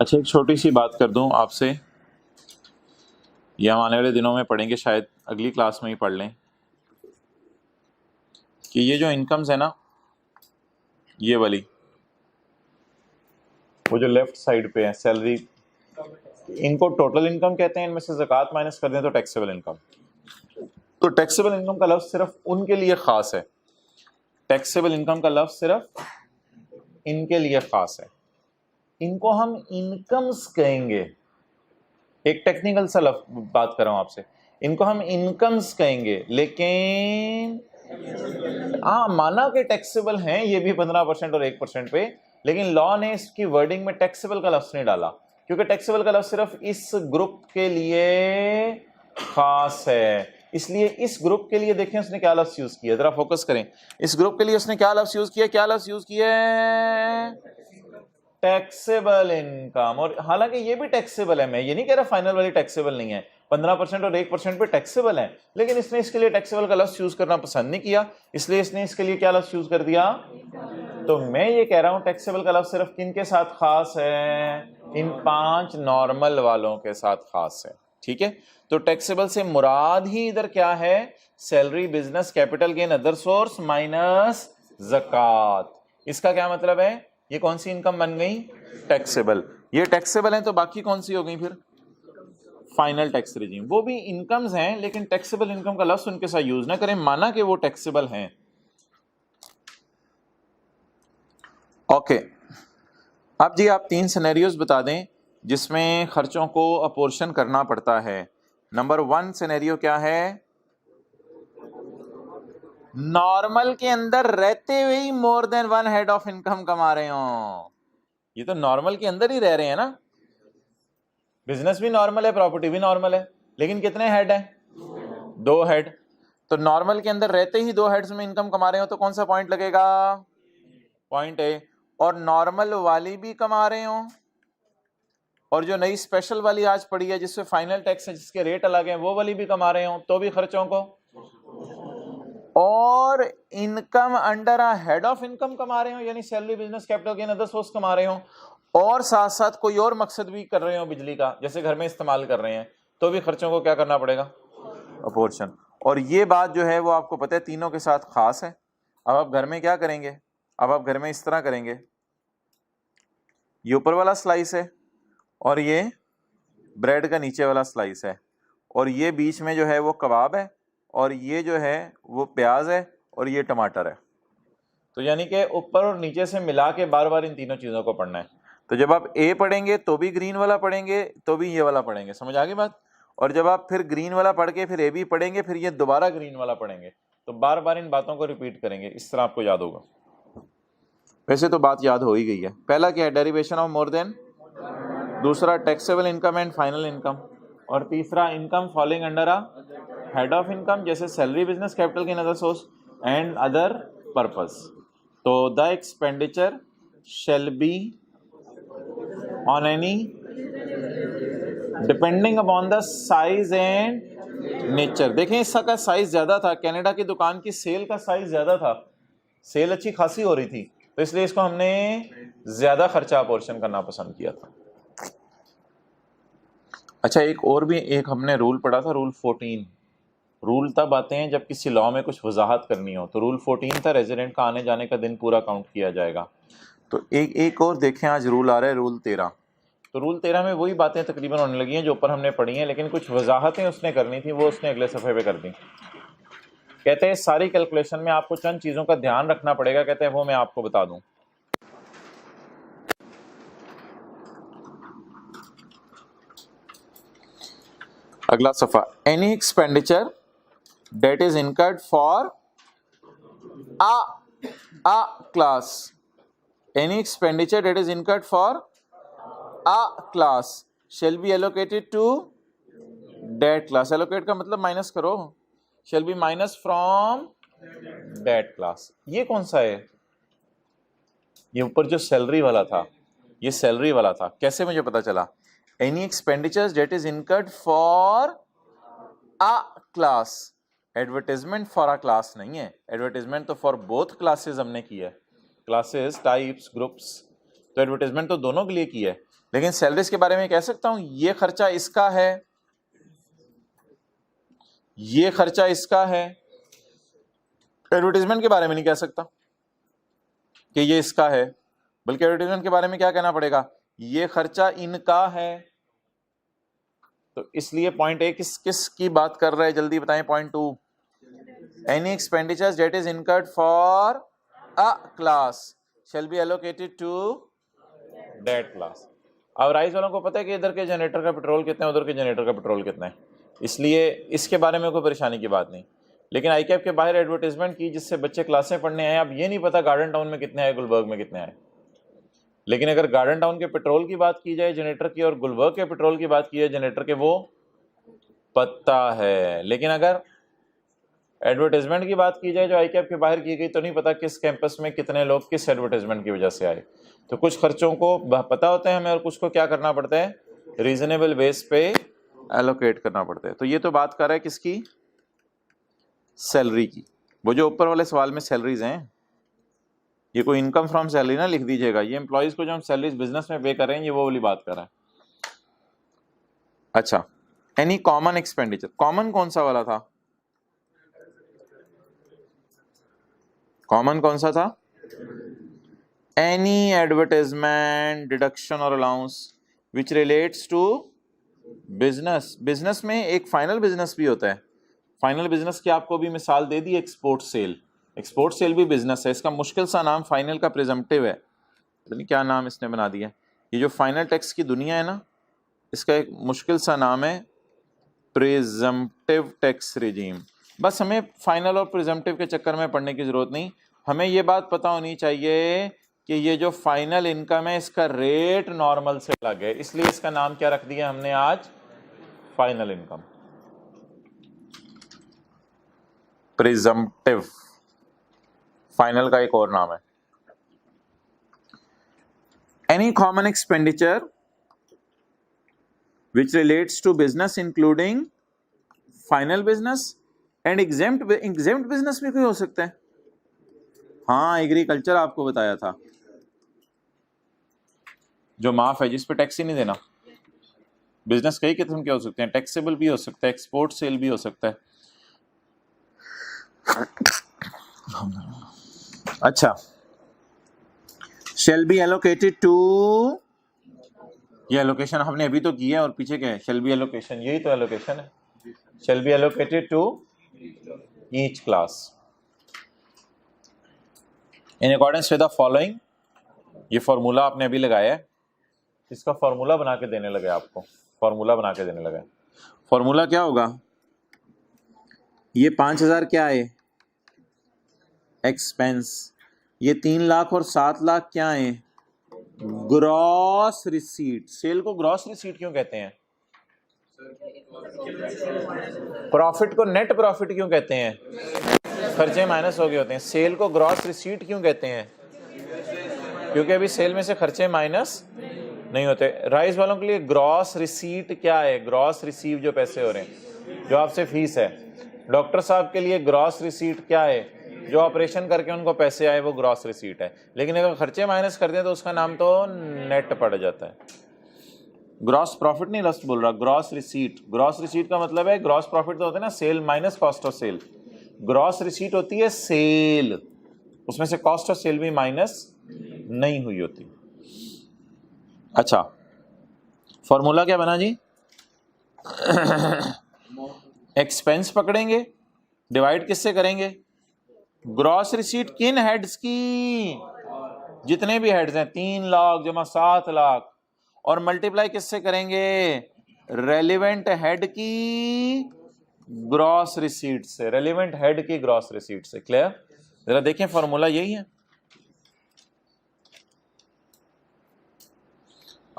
अच्छा, एक छोटी सी बात कर दूं आपसे, ये हम आने वाले दिनों में पढ़ेंगे, शायद अगली क्लास में ही पढ़ लें, कि ये जो इनकम्स है ना, ये वाली वो जो लेफ्ट साइड पे है सैलरी, इनको टोटल इनकम कहते हैं। इनमें से ज़कात माइनस कर दें तो टैक्सेबल इनकम। तो टैक्सेबल इनकम का लफ्ज सिर्फ उनके लिए खास है। टैक्सेबल इनकम का लफ्ज सिर्फ इनके लिए खास है। इनको हम इनकम्स कहेंगे। एक टेक्निकल सा बात कर रहा हूं आपसे, इनको हम इनकम्स कहेंगे, लेकिन हाँ माना कि टैक्सेबल हैं ये भी 15% और 1% पे, लेकिन लॉ ने इसकी वर्डिंग में टैक्सेबल का लफ्ज नहीं डाला, क्योंकि टैक्सेबल का लफ्ज सिर्फ इस ग्रुप के लिए खास है। इसलिए इस ग्रुप के लिए देखें उसने क्या लफ्ज यूज किया, जरा फोकस करें। इस ग्रुप के लिए उसने क्या लफ्ज यूज किया? क्या लफ्ज यूज किया? Taxable income. और हालांकि ये भी टैक्सेबल है, मैं ये नहीं कह रहा फाइनल वाली टैक्सेबल नहीं है, 15% और 1% पे टैक्सेबल है, लेकिन इसने इसके लिए टैक्सेबल का लफ्ज यूज करना पसंद नहीं किया, इसलिए इसने इसके लिए क्या लफ्ज यूज कर दिया? तो मैं ये कह रहा हूं टैक्सेबल का लफ्ज सिर्फ किन के साथ खास है? इन 5 नॉर्मल वालों के साथ खास है। ठीक है, तो टैक्सेबल से मुराद ही इधर क्या है? Salary, business, capital gain, other source minus ज़कात। इसका क्या मतलब है? ये कौन सी इनकम बन गई? टैक्सेबल। ये टैक्सेबल है तो बाकी कौन सी हो गई फिर? Final tax regime. वो भी इनकम्स हैं, लेकिन टैक्सेबल इनकम का लफ्ज उनके साथ यूज ना करें, माना कि वो टैक्सेबल हैं। ओके, अब जी आप 3 सिनेरियोज बता दें जिसमें खर्चों को अपोर्शन करना पड़ता है। नंबर 1 सिनेरियो क्या है? नॉर्मल के अंदर रहते हुए ही more than 1 head of income कमा रहे हो। ये तो नॉर्मल के अंदर ही रह रहे हैं ना, बिजनेस भी नॉर्मल है, प्रॉपर्टी भी नॉर्मल है, लेकिन कितने हेड हैं? 2 हेड। तो नॉर्मल के अंदर रहते ही 2 हेड्स में इनकम कमा रहे हो तो कौन सा पॉइंट लगेगा? Point A. और नॉर्मल वाली भी कमा रहे हो, और जो नई स्पेशल वाली आज पड़ी है जिससे फाइनल टैक्स है, जिसके रेट अलग हैं, वो वाली भी कमा रहे हो, तो भी खर्चों को। और income under a head of income कमा रहे हो, यानी salary, business, capital gain, other source कमा रहे हो, और साथ साथ कोई और मकसद भी कर रहे हो बिजली का, जैसे घर में इस्तेमाल कर रहे हैं, तो भी खर्चों को क्या करना पड़ेगा? अपोर्शन। और ये बात जो है वो आपको पता है तीनों के साथ खास है। अब आप घर में क्या करेंगे? अब आप घर में इस तरह करेंगे, ये ऊपर वाला स्लाइस है और ये ब्रेड का नीचे वाला स्लाइस है, और ये बीच में जो है वो कबाब है, और ये जो है वो प्याज है, और ये टमाटर है। तो यानी कि ऊपर और नीचे से मिला के बार बार इन तीनों चीज़ों को पढ़ना है। तो जब आप ए पढ़ेंगे तो भी ग्रीन वाला पढ़ेंगे, तो भी ये वाला पढ़ेंगे। समझ आ गई बात? और जब आप फिर ग्रीन वाला पढ़ के फिर ए भी पढ़ेंगे, फिर ये दोबारा ग्रीन वाला पढ़ेंगे, तो बार बार इन बातों को रिपीट करेंगे, इस तरह आपको याद होगा। वैसे तो बात याद हो ही गई है। पहला क्या है? Derivation of more than. दूसरा taxable income and final income. और तीसरा income following under a head of income, जैसे salary, business, capital gain, other source and other purpose. तो the expenditure shall be on any depending upon the size and nature. देखें इसका साइज ज्यादा था, कनाडा की दुकान की सेल का साइज ज्यादा था, सेल अच्छी खासी हो रही थी, तो इसलिए इसको हमने ज्यादा खर्चा अपोर्शन करना पसंद किया था। अच्छा, एक और भी एक हमने रूल पढ़ा था, रूल 14। रूल तब आते हैं जब किसी लॉ में कुछ वजाहत करनी हो, तो रूल 14 था रेजिडेंट का आने जाने का दिन पूरा काउंट किया जाएगा। तो एक और देखें, आज रूल आ रहा है रूल 13। तो रूल 13 में वही बातें तकरीबन होने लगी हैं जो ऊपर हमने पढ़ी हैं, लेकिन कुछ वजाहतें उसने करनी थी, वो उसने अगले सफ़े पे कर दी। कहते हैं सारी कैलकुलेशन में आपको चंद चीज़ों का ध्यान रखना पड़ेगा, कहते हैं वो मैं आपको बता दूं। अगला सफ़ा, any expenditure that is incurred for a class, any expenditure that is incurred for a class shall be allocated to that class. Allocate का मतलब माइनस करो, shall be minus from that class. ये कौन सा है? ये ऊपर जो सैलरी वाला था, ये सैलरी वाला था, कैसे मुझे पता चला? Any expenditures that is incurred for a class. Advertisement for a class नहीं है, एडवर्टाइजमेंट तो फॉर बोथ क्लासेस हमने की है, क्लासेस, टाइप्स, ग्रुप्स, तो एडवर्टाइजमेंट तो दोनों के लिए की है। लेकिन सैलरीज के बारे में कह सकता हूं ये खर्चा इसका है, ये खर्चा इसका है। एडवर्टाइजमेंट के बारे में नहीं कह सकता कि ये इसका है, बल्कि एडवर्टाइजमेंट के बारे में क्या कहना पड़ेगा? ये खर्चा इनका है। तो इसलिए पॉइंट ए किस किस की बात कर रहा है, जल्दी बताएं। Point 2, any expenditures that is incurred for a class shall be allocated to that class. अब राइस वालों को पता है कि इधर के जनरेटर का पेट्रोल कितना है, उधर के जनरेटर का पेट्रोल कितना है, इसलिए इसके बारे में कोई परेशानी की बात नहीं। लेकिन आईकैप के बाहर एडवर्टाइजमेंट की जिससे बच्चे क्लासें पढ़ने आए, अब ये नहीं पता गार्डन टाउन में कितने आए, गुलबर्ग में कितने आए। लेकिन अगर गार्डन टाउन के पेट्रोल की बात की जाए जनरेटर की, और गुलबर्ग के पेट्रोल की बात की जाए जनरेटर के, वो पता है। लेकिन अगर एडवर्टाइजमेंट की बात की जाए जो आईकैप के बाहर की गई, तो नहीं पता किस कैंपस में कितने लोग किस एडवर्टाइजमेंट की वजह से आए। तो कुछ खर्चों को पता होता है हमें, और कुछ को क्या करना पड़ता है, रीजनेबल बेस पे एलोकेट करना पड़ता है। तो ये तो बात कर रहा है किसकी? सैलरी की। वो जो ऊपर वाले सवाल में सैलरीज हैं, ये कोई इनकम फ्रॉम सैलरी ना लिख दीजिएगा, ये एम्प्लॉइज को जो हम सैलरीज बिजनेस में पे कर रहे हैं, ये वो वाली बात कर रहा है। अच्छा, एनी कॉमन एक्सपेंडिचर, कॉमन कौन सा वाला था? कॉमन कौन सा था? एनी एडवर्टाइजमेंट डिडक्शन और allowance which relates to business. Business में एक फाइनल बिजनेस भी होता है। फाइनल बिजनेस की आपको भी मिसाल दे दी, एक्सपोर्ट सेल। एक्सपोर्ट सेल भी बिजनेस है, इसका मुश्किल सा नाम फाइनल का प्रिजम्पटिव है, पता नहीं क्या नाम इसने बना दिया। ये जो फाइनल टैक्स की दुनिया है ना, इसका एक मुश्किल सा नाम है प्रिजम्पटिव टैक्स रिजीम। बस हमें फाइनल और प्रिजम्पटिव के चक्कर में पढ़ने की जरूरत नहीं, हमें ये बात पता होनी चाहिए कि ये जो फाइनल इनकम है इसका रेट नॉर्मल से अलग है, इसलिए इसका नाम क्या रख दिया हमने आज? Final income. प्रिजम्पटिव फाइनल का एक और नाम है। Any common expenditure which relates to business including final business and exempt business भी कोई हो सकता है। हाँ, एग्रीकल्चर आपको बताया था, जो माफ है, जिस पे टैक्स ही नहीं देना। बिजनेस कई किस्म के हो सकते हैं, टैक्सेबल भी हो सकता है, एक्सपोर्ट सेल भी हो सकता है। अच्छा, shall be allocated to, ये एलोकेशन हमने अभी तो की है, और पीछे क्या है? शेल बी एलोकेशन, यही तो एलोकेशन है। Shall be allocated to each class in accordance with the following. ये फॉर्मूला आपने अभी लगाया है, इसका फॉर्मूला बना के देने लगे आपको, फॉर्मूला बना के देने लगे। फॉर्मूला क्या होगा? ये 5000 क्या है? एक्सपेंस। ये 3 लाख और 7 लाख क्या है? Gross receipt. सेल को ग्रॉस रिसीट क्यों कहते हैं? प्रॉफिट को नेट प्रॉफिट क्यों कहते हैं? खर्चे माइनस हो गए होते हैं। सेल को ग्रॉस रिसीट क्यों कहते हैं? क्योंकि अभी सेल में से खर्चे माइनस नहीं होते। राइस वालों के लिए ग्रॉस रिसीट क्या है? ग्रॉस रिसीव जो पैसे हो रहे हैं, जो आपसे फीस है। डॉक्टर साहब के लिए ग्रॉस रिसीट क्या है? जो ऑपरेशन करके उनको पैसे आए, वो ग्रॉस रिसीट है। लेकिन अगर खर्चे माइनस कर दें तो उसका नाम तो नेट पड़ जाता है। ग्रॉस प्रॉफिट नहीं लस्ट बोल रहा, ग्रॉस रिसीट। ग्रॉस रिसीट का मतलब है, ग्रॉस प्रॉफिट तो होता है ना sale minus cost of sale, gross receipt होती है सेल, उसमें से कॉस्ट ऑफ सेल भी माइनस नहीं हुई होती। अच्छा, फॉर्मूला क्या बना जी? एक्सपेंस पकड़ेंगे, डिवाइड किससे करेंगे? ग्रॉस रिसीट किन हेड्स की? जितने भी हेड्स हैं, 3 लाख जमा 7 लाख, और मल्टीप्लाई किससे करेंगे? रेलिवेंट हेड की ग्रॉस रिसीट से, रेलिवेंट हेड की ग्रॉस रिसीट से। क्लियर? जरा देखें, फॉर्मूला यही है।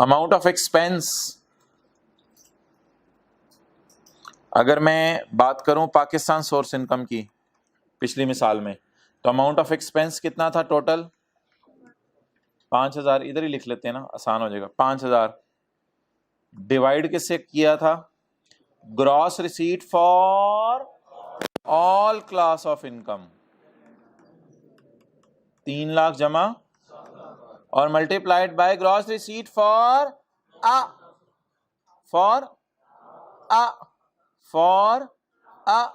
अमाउंट ऑफ एक्सपेंस, अगर मैं बात करूं पाकिस्तान सोर्स इनकम की पिछली मिसाल में, तो अमाउंट ऑफ एक्सपेंस कितना था टोटल? 5,000। इधर ही लिख लेते हैं ना, आसान हो जाएगा। 5,000 डिवाइड किससे किया था? Gross receipt for all class of income, 3 lakh जमा, और multiplied by gross receipt for a for a for a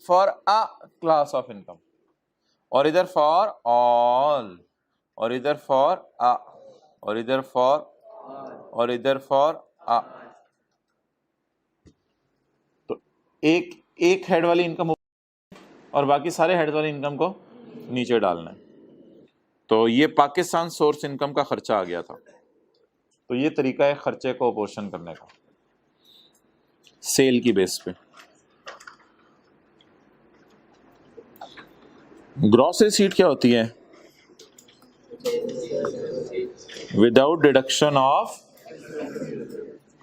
for a class of income, और इधर फॉर ऑल, और इधर फॉर अ, और इधर फॉर, और इधर फॉर अ। तो एक हेड वाली इनकम और बाकी सारे हेड वाली इनकम को नीचे डालना है। तो ये पाकिस्तान सोर्स इनकम का खर्चा आ गया था। तो ये तरीका है खर्चे को अपोर्शन करने का सेल की बेस पे। ग्रॉस रिसीट क्या होती है? Without deduction of,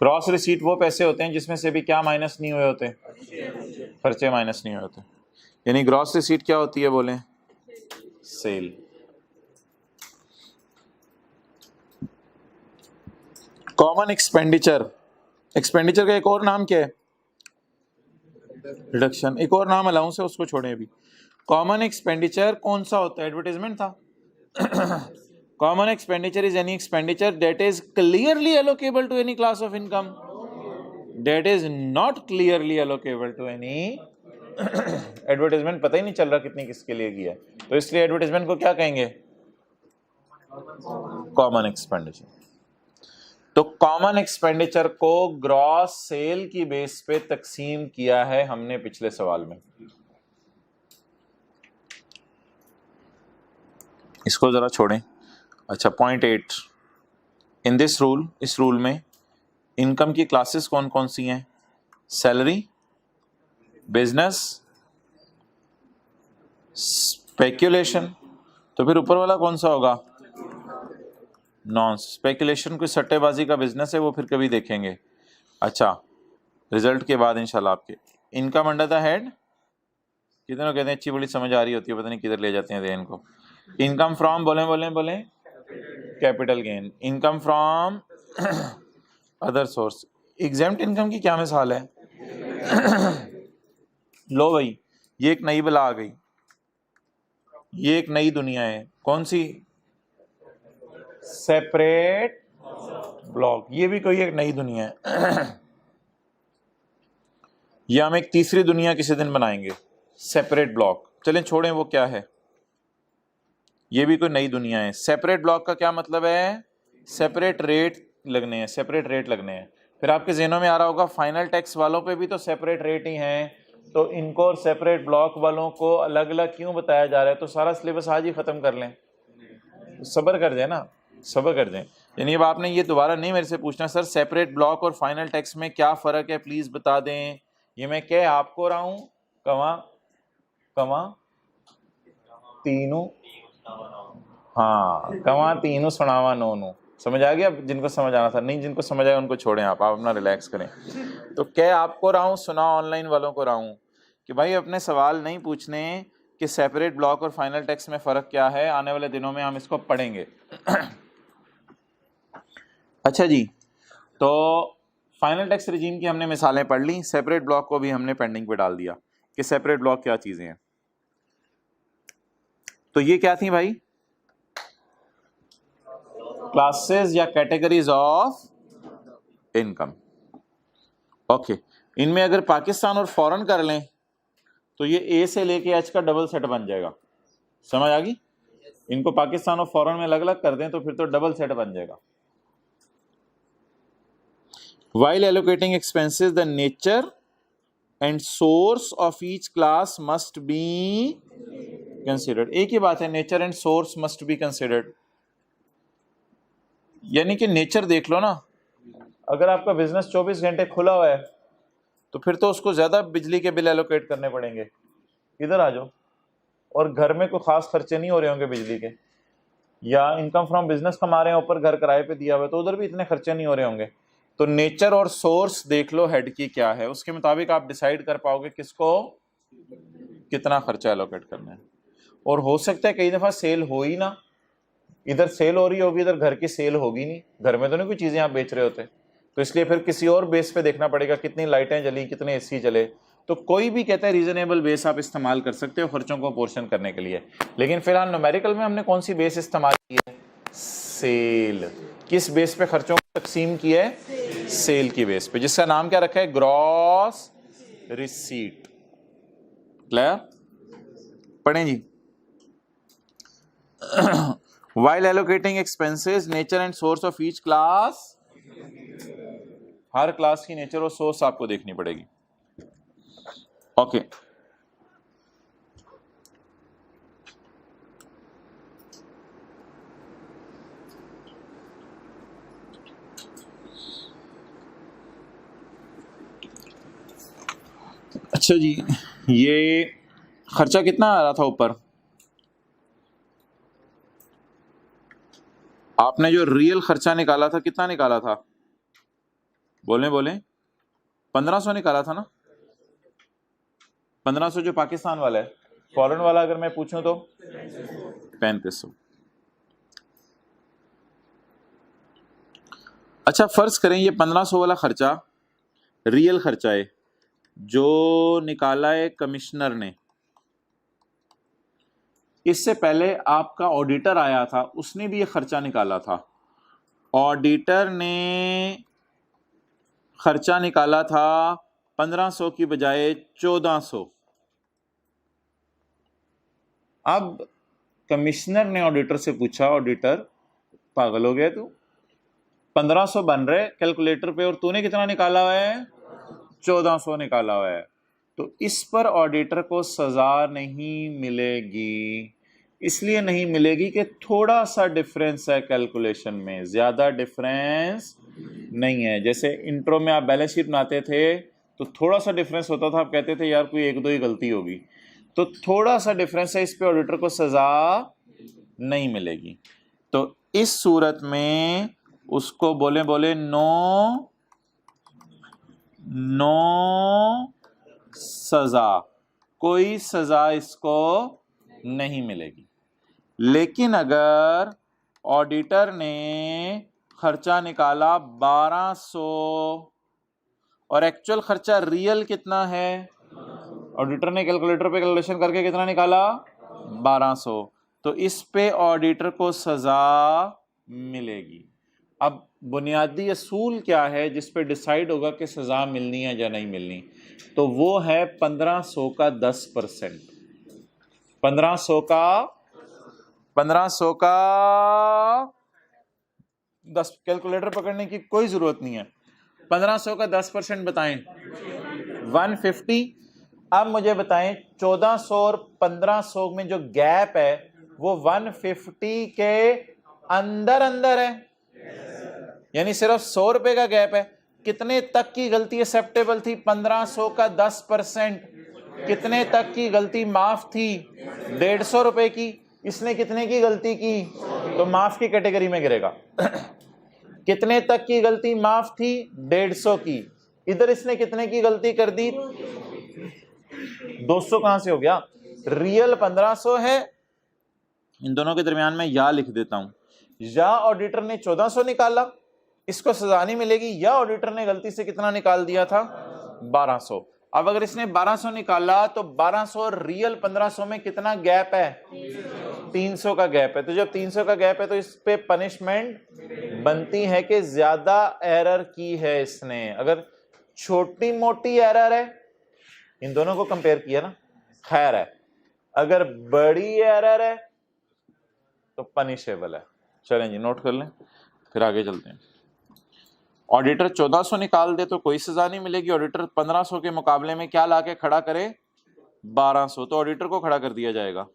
gross receipt वो पैसे होते हैं जिसमें से भी क्या माइनस नहीं हुए होते? खर्चे माइनस नहीं हुए होते। यानी ग्रॉस रिसीट क्या होती है बोलें? सेल। कॉमन एक्सपेंडिचर, एक्सपेंडिचर का एक और नाम क्या है? रिडक्शन। एक और नाम अलाउंस है, उसको छोड़ें अभी। कॉमन एक्सपेंडिचर कौन सा होता है? एडवर्टाइजमेंट था। Common expenditure is any expenditure that is clearly allocable to any class of income that is not clearly allocable to any. Advertisement पता ही नहीं चल रहा कितनी किसके लिए किया है, तो इसलिए एडवर्टाइजमेंट को क्या कहेंगे? Common expenditure. तो कॉमन एक्सपेंडिचर को ग्रॉस सेल की बेस पे तकसीम किया है हमने पिछले सवाल में। इसको जरा छोड़ें। अच्छा, पॉइंट 8 इन दिस रूल, इस रूल में इनकम की क्लासेस कौन कौन सी हैं? Salary, business, speculation. तो फिर ऊपर वाला कौन सा होगा? Non speculation. कोई सट्टेबाजी का बिजनेस है, वो फिर कभी देखेंगे। अच्छा, रिजल्ट के बाद इंशाल्लाह आपके इनकम अंडर द हेड, कितने लोग कहते हैं अच्छी बड़ी समझ आ रही होती है, पता नहीं किधर ले जाते हैं ध्यान को। इनकम फ्रॉम, बोले बोले बोले, capital gain. Income from other source. Exempt income की क्या मिसाल है? लो भाई, ये एक नई बला आ गई, ये एक नई दुनिया है। कौन सी? Separate block. ये भी कोई एक नई दुनिया है। ये हम एक तीसरी दुनिया किसी दिन बनाएंगे, सेपरेट ब्लॉक। चलें छोड़ें वो क्या है, ये भी कोई नई दुनिया है। सेपरेट ब्लॉक का क्या मतलब है? सेपरेट रेट लगने हैं, सेपरेट रेट लगने हैं। फिर आपके ज़हनों में आ रहा होगा फाइनल टैक्स वालों पे भी तो सेपरेट रेट ही हैं, तो इनको और सेपरेट ब्लॉक वालों को अलग अलग क्यों बताया जा रहा है? तो सारा सिलेबस आज ही ख़त्म कर लें, सब्र कर जाए ना, सब्र कर जाए। यानी अब आपने ये दोबारा नहीं मेरे से पूछना सर सेपरेट ब्लॉक और फाइनल टैक्स में क्या फ़र्क है, प्लीज़ बता दें। ये मैं कह आपको रहा हूँ, कमा कमा तीनों, हाँ कमा तीनों सुनावा नोनू। समझ आ गया? जिनको समझ आना था, नहीं जिनको समझ आया उनको छोड़ें, आप अपना रिलैक्स करें। तो क्या आपको रहा हूँ, सुना ऑनलाइन वालों को रहा हूँ कि भाई अपने सवाल नहीं पूछने कि सेपरेट ब्लॉक और फाइनल टैक्स में फ़र्क क्या है। आने वाले दिनों में हम इसको पढ़ेंगे। अच्छा जी, तो फाइनल टैक्स रिजीम की हमने मिसालें पढ़ ली, सेपरेट ब्लॉक को भी हमने पेंडिंग पे डाल दिया कि सेपरेट ब्लॉक क्या चीज़ें हैं। तो ये क्या थी भाई? क्लासेस या कैटेगरीज ऑफ इनकम। ओके, इनमें अगर पाकिस्तान और फॉरेन कर लें तो ये ए से लेके एच का डबल सेट बन जाएगा। समझ आ गई? इनको पाकिस्तान और फॉरेन में अलग अलग कर दें तो फिर तो डबल सेट बन जाएगा। While allocating expenses, the nature and source of each class must be considered. एक ही बात है, nature and source must be considered। यानी कि नेचर देख लो ना, अगर आपका बिजनेस 24 घंटे खुला हुआ है तो फिर तो उसको ज्यादा बिजली के बिल एलोकेट करने पड़ेंगे। इधर आ जाओ, और घर में कोई खास खर्चे नहीं हो रहे होंगे बिजली के, या इनकम फ्रॉम बिजनेस कमा रहे हैं, ऊपर घर किराए पे दिया हुआ है, तो उधर भी इतने खर्चे नहीं हो रहे होंगे। तो नेचर और सोर्स देख लो हेड की क्या है, उसके मुताबिक आप डिसाइड कर पाओगे किसको कितना खर्चा एलोकेट करना है। और हो सकता है कई दफा सेल हो ही ना, इधर सेल हो रही होगी, इधर घर की सेल होगी नहीं, घर में तो नहीं कोई चीजें आप बेच रहे होते, तो इसलिए फिर किसी और बेस पे देखना पड़ेगा, कितनी लाइटें जली, कितने एसी चले। तो कोई भी कहता है रीजनेबल बेस आप इस्तेमाल कर सकते हो खर्चों को पोर्शन करने के लिए। लेकिन फिलहाल न्यूमेरिकल में हमने कौन सी बेस इस्तेमाल की है? सेल। किस बेस पे खर्चों को तकसीम किया है? सेल की बेस पे, जिसका नाम क्या रखा है? Gross receipt. क्लियर? पढ़ें जी। While allocating expenses, nature and source of each class, her class की नेचर और सोर्स आपको देखनी पड़ेगी। ओके अच्छा जी, ये खर्चा कितना आ रहा था ऊपर? आपने जो रियल खर्चा निकाला था कितना निकाला था? बोले 1500 निकाला था ना? 1500 जो पाकिस्तान वाला है, फॉरेन वाला अगर मैं पूछूं तो 3500। अच्छा फर्ज करें ये 1500 वाला खर्चा रियल खर्चा है जो निकाला है कमिश्नर ने, इससे पहले आपका ऑडिटर आया था, उसने भी ये खर्चा निकाला था। ऑडिटर ने खर्चा निकाला था 1500 की बजाय 1400। अब कमिश्नर ने ऑडिटर से पूछा, ऑडिटर पागल हो गया तू, 1500 बन रहे कैलकुलेटर पे और तूने कितना निकाला हुआ है? 1400 निकाला हुआ है। तो इस पर ऑडिटर को सजा नहीं मिलेगी। इसलिए नहीं मिलेगी कि थोड़ा सा डिफरेंस है कैलकुलेशन में, ज्यादा डिफरेंस नहीं है। जैसे इंट्रो में आप बैलेंस शीट बनाते थे तो थोड़ा सा डिफरेंस होता था, आप कहते थे यार कोई एक दो ही गलती होगी, तो थोड़ा सा डिफरेंस है, इस पे ऑडिटर को सजा नहीं मिलेगी। तो इस सूरत में उसको बोले नो सजा, कोई सजा इसको नहीं मिलेगी। लेकिन अगर ऑडिटर ने खर्चा निकाला 1200 और एक्चुअल खर्चा रियल कितना है, ऑडिटर ने कैलकुलेटर पे कैलकुलेशन करके कितना निकाला? 1200, तो इस पे ऑडिटर को सजा मिलेगी। अब बुनियादी असूल क्या है जिस पे डिसाइड होगा कि सजा मिलनी है या नहीं मिलनी? तो वो है 1500 का 10%। 1500 का 10, कैलकुलेटर पकड़ने की कोई जरूरत नहीं है। 1500 का 10% बताएं, 150। अब मुझे बताएं 1400 और 1500 में जो गैप है वो 150 के अंदर है, यानी सिर्फ 100 रुपए का गैप है। कितने तक की गलती एक्सेप्टेबल थी? 1500 का 10%। कितने तक की गलती माफ थी? 150 रुपए की। इसने कितने की गलती की? तो माफ की कैटेगरी में गिरेगा। कितने तक की गलती माफ थी? 150 की। इधर इसने कितने की गलती कर दी? 200 कहां से हो गया? रियल 1500 है, इन दोनों के दरमियान में या लिख देता हूं, या ऑडिटर ने 1400 निकाला, इसको सजा नहीं मिलेगी, या ऑडिटर ने गलती से कितना निकाल दिया था? 1200। अब अगर इसने 1200 निकाला तो 1200 और रियल 1500 में कितना गैप है? 300 का गैप है। तो जब 300 का गैप है तो इस पे पनिशमेंट बनती है कि ज्यादा एरर की है इसने। अगर छोटी मोटी एरर है, इन दोनों को कंपेयर किया ना, खैर है। अगर बड़ी एरर है तो पनिशेबल है। चलें जी, नोट कर लें, फिर आगे चलते हैं। ऑडिटर 1400 निकाल दे तो कोई सजा नहीं मिलेगी। ऑडिटर 1500 के मुकाबले में क्या लाके खड़ा करे? 1200, तो ऑडिटर को खड़ा कर दिया जाएगा।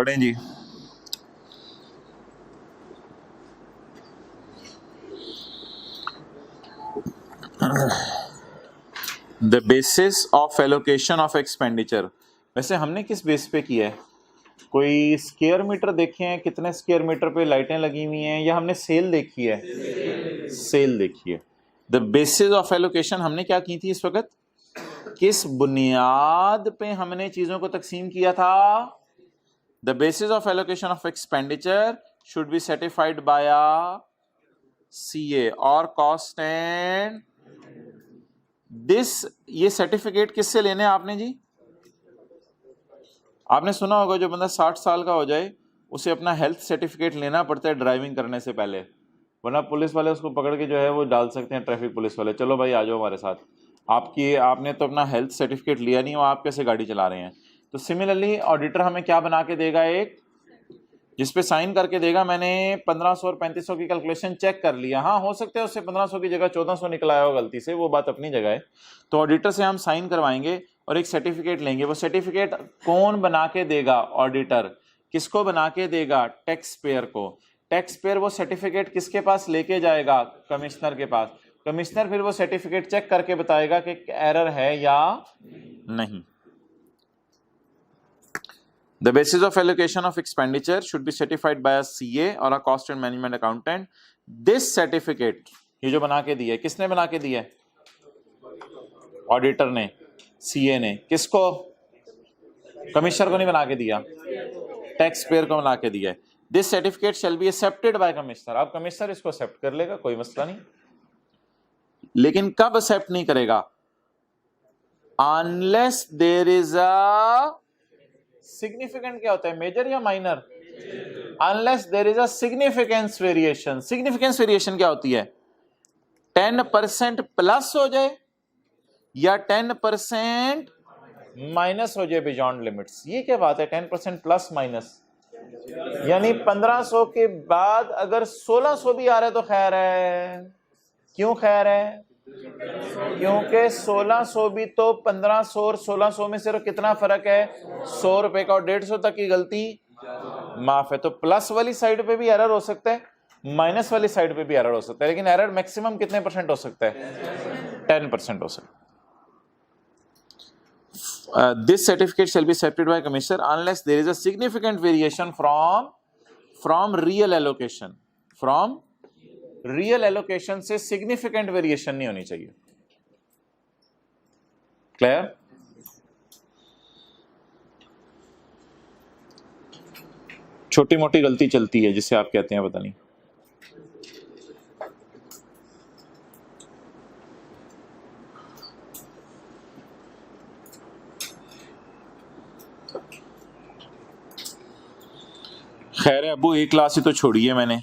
पढ़ें जी। The basis of allocation of expenditure, वैसे हमने किस बेस पे किया है? कोई स्क्वायर मीटर देखे हैं कितने स्क्वायर मीटर पे लाइटें लगी हुई हैं, या हमने सेल देखी है? सेल देखी है। द बेसिस ऑफ एलोकेशन हमने क्या की थी इस वक्त? किस बुनियाद पे हमने चीजों को तकसीम किया था? The basis of allocation of expenditure should be certified by CA और कॉस्ट एंड दिस। ये सर्टिफिकेट किससे लेने हैं आपने जी? आपने सुना होगा जो बंदा 60 साल का हो जाए उसे अपना हेल्थ सर्टिफिकेट लेना पड़ता है ड्राइविंग करने से पहले, वरना पुलिस वाले उसको पकड़ के जो है वो डाल सकते हैं, ट्रैफिक पुलिस वाले, चलो भाई आ जाओ हमारे साथ, आपने तो अपना हेल्थ सर्टिफिकेट लिया नहीं, आप कैसे गाड़ी चला रहे हैं? तो सिमिलरली ऑडिटर हमें क्या बना के देगा? एक जिसपे साइन करके देगा मैंने 1500 और 3500 की कैलकुलेशन चेक कर लिया, हाँ हो सकता है उससे 1500 की जगह 1400 निकला आया हो गलती से, वो बात अपनी जगह है। तो ऑडिटर से हम साइन करवाएंगे और एक सर्टिफिकेट लेंगे। वो सर्टिफिकेट कौन बना के देगा? ऑडिटर। किसको बना के देगा? टैक्स पेयर को। टैक्स पेयर वो सर्टिफिकेट किसके पास लेके जाएगा? कमिश्नर के पास। कमिश्नर फिर वो सर्टिफिकेट चेक करके बताएगा कि एरर है या नहीं। The basis of allocation of expenditure should be certified by a CA or a cost and management accountant. This certificate, ये जो बना के दिया है, किसने बना के दिया है? ऑडिटर ने, सीए ने। किसको? कमिश्नर को नहीं बना के दिया, टैक्स पेयर को बना के दिया है। This certificate shall be accepted by commissioner. अब कमिश्नर इसको एक्सेप्ट कर लेगा, कोई मसला नहीं, लेकिन कब एक्सेप्ट नहीं करेगा? Unless there is a significant, क्या होता है, मेजर या minor? Unless there is a significance variation. Significance variation क्या होती है? 10% प्लस हो जाए या 10% माइनस हो जाए बियॉन्ड लिमिट्स। ये क्या बात है 10% प्लस माइनस? यानी 1500 के बाद अगर 1600 भी आ रहा है तो खैर है। क्यों खैर है? क्योंकि 1600 भी तो 1500 और 1600 में सिर्फ कितना फर्क है? 100 रुपए का, और 150 तक की गलती माफ है। तो प्लस वाली साइड पे भी एरर हो सकता है, माइनस वाली साइड पे भी एरर हो सकता है, लेकिन एरर मैक्सिमम कितने % हो सकता है? 10% हो सकता है। This certificate shall be accepted by commissioner unless there is a significant variation from real allocation. From real allocation से significant variation नहीं होनी चाहिए। Clear? छोटी मोटी गलती चलती है जिसे आप कहते हैं पता नहीं। खैर है अबू, एक क्लास ही तो छोड़ी है मैंने,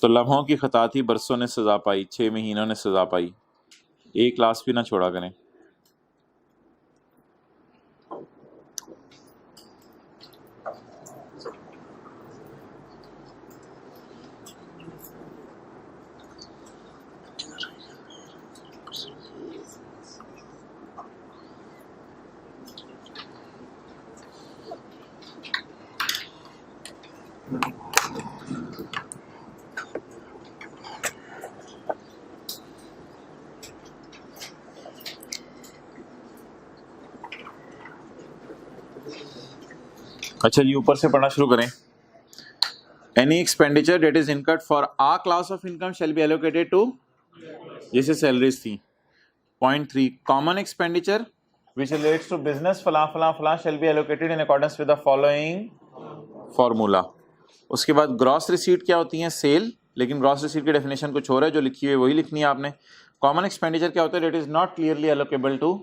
तो लम्हों की खता थी, बरसों ने सजा पाई, 6 महीनों ने सजा पाई, एक क्लास भी ना छोड़ा करें। अच्छा जी, ऊपर से पढ़ना शुरू करें। Any expenditure that is incurred for a class of income shall be allocated to, जैसे सैलरीज थी। Point 3, common expenditure which relates to business फला फला फला shall be allocated in accordance with the following formula. उसके बाद ग्रॉस रिसीट क्या होती है? सेल, लेकिन ग्रॉस रिसीट की डेफिनेशन कुछ और है, जो लिखी हुई है वही लिखनी है आपने। कॉमन एक्सपेंडिचर क्या होता है? That is not clearly allocable to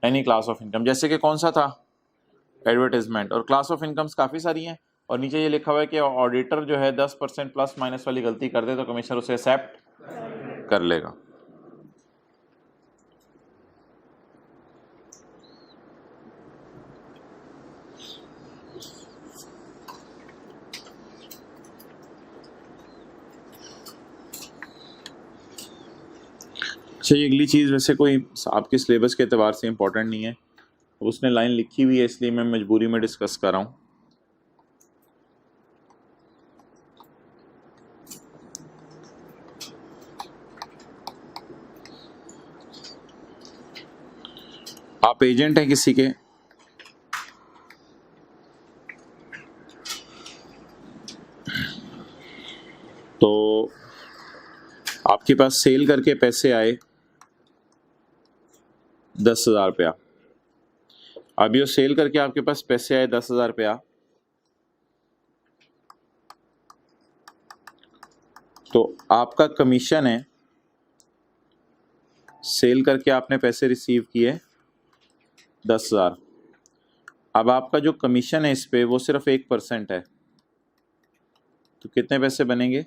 any class of income. जैसे कि कौन सा था? एडवर्टाइजमेंट। और क्लास ऑफ इनकम्स काफ़ी सारी हैं, और नीचे ये लिखा हुआ है कि ऑडिटर जो है 10% प्लस माइनस वाली गलती कर दे तो कमिश्नर उसे एक्सेप्ट कर लेगा। अच्छा, ये अगली चीज़ वैसे कोई आपके सिलेबस के एतबार से इम्पोर्टेंट नहीं है, उसने लाइन लिखी हुई है इसलिए मैं मजबूरी में डिस्कस कर रहा हूँ। आप एजेंट हैं किसी के, तो आपके पास सेल करके पैसे आए 10,000 रुपया। अब ये सेल करके आपके पास पैसे आए 10,000 रुपया, तो आपका कमीशन है, सेल करके आपने पैसे रिसीव किए 10,000। अब आपका जो कमीशन है इस पे वो सिर्फ 1% है, तो कितने पैसे बनेंगे?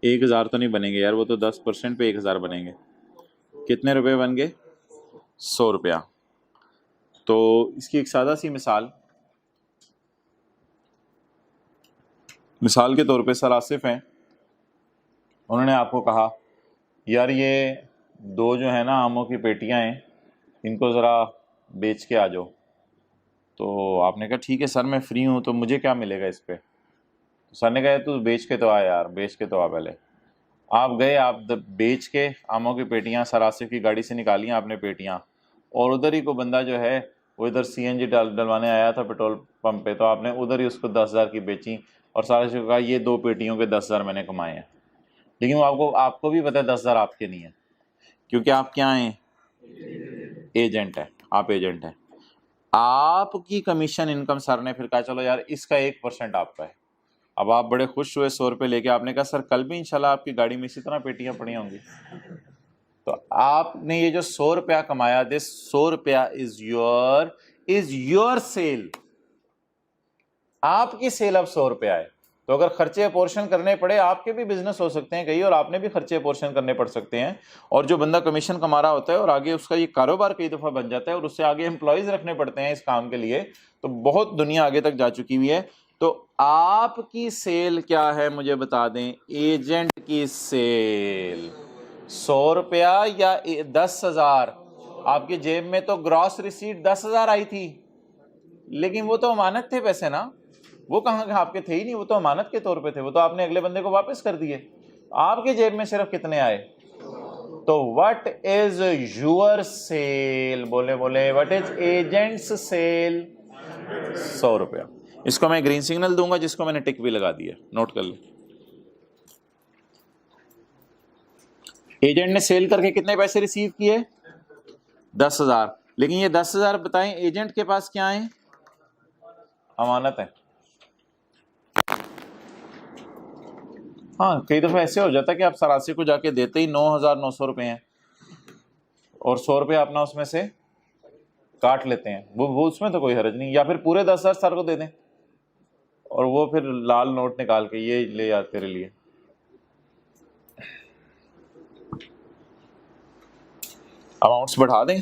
1,000 तो नहीं बनेंगे यार, वो तो 10% पे 1,000 बनेंगे। कितने रुपए बन गए? 100 रुपया। तो इसकी एक सादा सी मिसाल के तौर पे सर आसिफ हैं, उन्होंने आपको कहा यार ये 2 जो है ना आमों की पेटियां हैं, इनको ज़रा बेच के आ जाओ। तो आपने कहा ठीक है सर मैं फ्री हूँ, तो मुझे क्या मिलेगा इस पे? तो सर ने कहा तू बेच के तो आ यार, बेच के तो आ पहले। आप गए, आप बेच के आमों की पेटियां सर आसिफ की गाड़ी से निकाली आपने पेटियां, और उधर ही को बंदा जो है वो इधर सीएनजी डलवाने आया था पेट्रोल पंप पे, तो आपने उधर ही उसको 10,000 की बेची और सर आसिफ को कहा ये 2 पेटियों के 10,000 मैंने कमाए हैं। लेकिन वो आपको भी पता है 10,000 आपके नहीं है, क्योंकि आप क्या हैं? एजेंट है। आप एजेंट हैं। आपकी कमीशन इनकम सर ने फिर कहा चलो यार इसका 1% आपका है। अब आप बड़े खुश हुए 100 रुपये लेके, आपने कहा सर कल भी इंशाल्लाह आपकी गाड़ी में इसी तरह पेटियां पड़ी होंगी। तो आपने ये जो 100 रुपया कमाया, दिस 100 रुपया इज योर सेल। आपकी सेल अब 100 रुपया है। तो अगर खर्चे पोर्शन करने पड़े, आपके भी बिजनेस हो सकते हैं कहीं और आपने भी खर्चे पोर्शन करने पड़ सकते हैं, और जो बंदा कमीशन कमा रहा होता है और आगे उसका ये कारोबार कई दफ़ा बन जाता है और उससे आगे एम्प्लॉयज़ रखने पड़ते हैं इस काम के लिए, तो बहुत दुनिया आगे तक जा चुकी हुई है। तो आपकी सेल क्या है मुझे बता दें? एजेंट की सेल 100 रुपया या 10,000? आपकी जेब में तो ग्रॉस रिसीट 10,000 आई थी, लेकिन वो तो अमानत थे पैसे ना, वो कहाँ आपके थे ही नहीं, वो तो अमानत के तौर पे थे, वो तो आपने अगले बंदे को वापस कर दिए। आपके जेब में सिर्फ कितने आए? तो व्हाट इज यूर सेल? बोले व्हाट इज एजेंट्स सेल? 100 रुपया। इसको मैं ग्रीन सिग्नल दूंगा, जिसको मैंने टिक भी लगा दिया, नोट कर ले। एजेंट ने सेल करके कितने पैसे रिसीव किए? 10,000। लेकिन ये 10,000 बताएं एजेंट के पास क्या है? अमानत है। हाँ, कई दफा ऐसे हो जाता है कि आप सरासी को जाके देते ही 9,900 रुपए हैं और 100 रुपये अपना उसमें से काट लेते हैं, वो उसमें तो कोई हर्ज नहीं। या फिर पूरे 10,000 सर को दे दें और वो फिर लाल नोट निकाल के ये ले आ तेरे लिए। अमाउंट्स बढ़ा दें,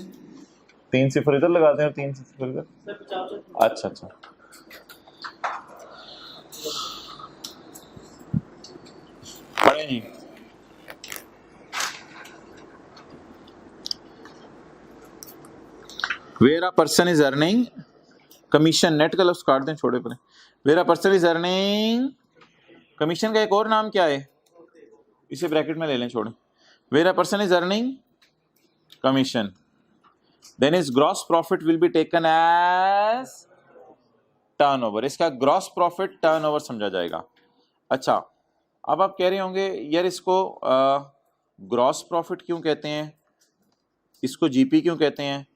3 सिफर इधर लगा दें और 3 सिफर इधर। अच्छा अच्छा, पढ़े नहीं। Where a person is earning commission, net का लफ्ज काट दें, छोड़े पर। Where a person is earning, commission का एक और नाम क्या है? इसे ब्रैकेट में ले लें, छोड़ें। Where a person is earning commission, then his gross profit will be taken as turnover। इसका ग्रॉस प्रॉफिट टर्नओवर समझा जाएगा। अच्छा, अब आप कह रहे होंगे यार इसको ग्रॉस प्रॉफिट क्यों कहते हैं, इसको जीपी क्यों कहते हैं?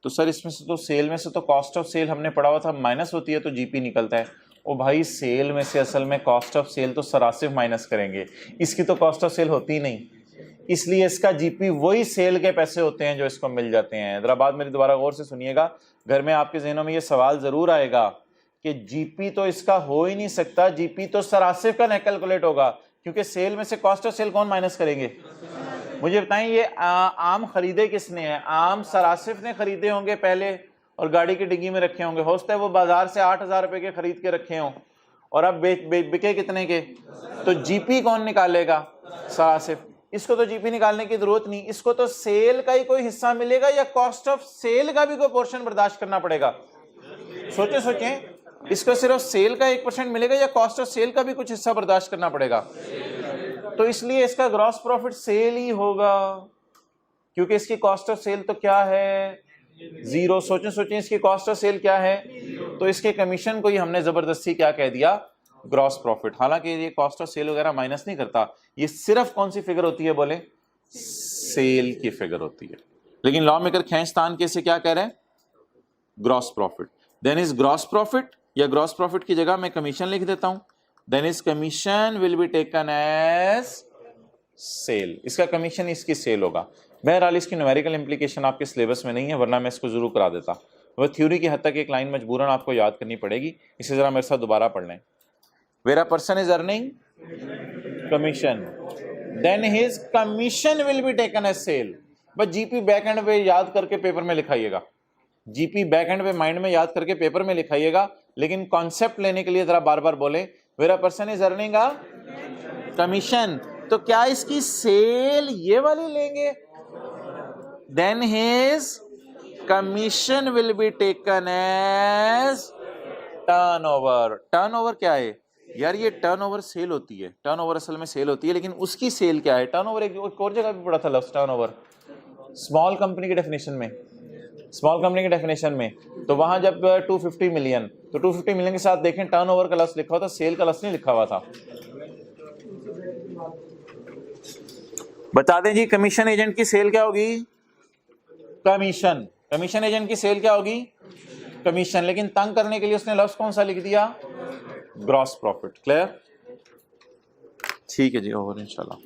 तो सर इसमें से तो सेल में से तो कॉस्ट ऑफ सेल हमने पढ़ा हुआ था माइनस होती है तो जीपी निकलता है। ओ भाई, सेल में से असल में कॉस्ट ऑफ सेल तो सरासिफ माइनस करेंगे, इसकी तो कॉस्ट ऑफ सेल होती ही नहीं, इसलिए इसका जीपी वही सेल के पैसे होते हैं जो इसको मिल जाते हैं। जरा बात मेरी दोबारा गौर से सुनिएगा, घर में आपके जहनों में ये सवाल जरूर आएगा कि जीपी तो इसका हो ही नहीं सकता, जीपी तो सरासिफ का नहीं कैलकुलेट होगा, क्योंकि सेल में से कॉस्ट ऑफ सेल कौन माइनस करेंगे? मुझे बताएं, ये आम खरीदे किसने हैं? आम सरासिफ ने खरीदे होंगे पहले और गाड़ी की डिग्गी में रखे होंगे, हो सकता है वो बाजार से 8,000 रुपए के खरीद के रखे हों और अब बिके कितने के? तो जीपी कौन निकालेगा? सरासिफ। इसको तो जीपी निकालने की जरूरत नहीं, इसको तो सेल का ही कोई हिस्सा मिलेगा या कॉस्ट ऑफ सेल का भी कोई पोर्शन बर्दाश्त करना पड़ेगा? सोचें सोचें, इसको सिर्फ सेल का 1% मिलेगा या कॉस्ट ऑफ सेल का भी कुछ हिस्सा बर्दाश्त करना पड़ेगा? तो इसलिए इसका ग्रॉस प्रॉफिट सेल ही होगा, क्योंकि इसकी कॉस्ट ऑफ सेल तो क्या है? 0। सोचें सोचें, इसकी कॉस्ट ऑफ सेल क्या है? तो इसके कमीशन को ही हमने जबरदस्ती क्या कह दिया? Gross profit. हालांकि ये कॉस्ट ऑफ सेल वगैरह माइनस नहीं करता, ये सिर्फ कौन सी फिगर होती है बोले? सेल की फिगर होती है। लेकिन लॉ मेकर खींचतान के से क्या कह रहे हैं? Gross profit. Then is gross profit, या ग्रॉस प्रॉफिट की जगह मैं कमीशन लिख देता हूं, then is commission will be taken as sale. इसका कमीशन इसकी सेल होगा। बहरहाल इसकी न्यूमेरिकल इंप्लीकेशन आपके सिलेबस में नहीं है, वरना मैं इसको जरूर करा देता। वह थ्योरी की हद तक एक लाइन मजबूरन आपको याद करनी पड़ेगी, इसे जरा मेरे साथ दोबारा पढ़ लें। Where a person is earning commission, then his commission will be taken as sale. बस जीपी बैक एंड पे याद करके पेपर में लिखाइएगा, जीपी बैक एंड पे माइंड में याद करके पेपर में लिखाइएगा, लेकिन कॉन्सेप्ट लेने के लिए जरा बार बार बोले, where a person is earning a commission, तो क्या इसकी सेल ये वाली लेंगे? Then his commission will be taken as turnover. Turnover क्या है यार? ये टर्नओवर सेल होती है, टर्नओवर असल में सेल होती है, लेकिन उसकी सेल क्या है? टर्नओवर एक और जगह भी पढ़ा था लफ्ज टर्नओवर, स्मॉल कंपनी की डेफिनेशन में, स्मॉल कंपनी की डेफिनेशन में। तो वहां जब 250 मिलियन, तो 250 मिलियन के साथ देखें टर्नओवर का लफ्ज लिखा हुआ था, सेल का लफ्ज नहीं लिखा हुआ था। बता दें जी, कमीशन एजेंट की सेल क्या होगी? कमीशन। कमीशन एजेंट की सेल क्या होगी? कमीशन। लेकिन तंग करने के लिए उसने लफ्ज कौन सा लिख दिया? Gross profit. क्लियर? ठीक है जी, ओवर इंशाल्लाह।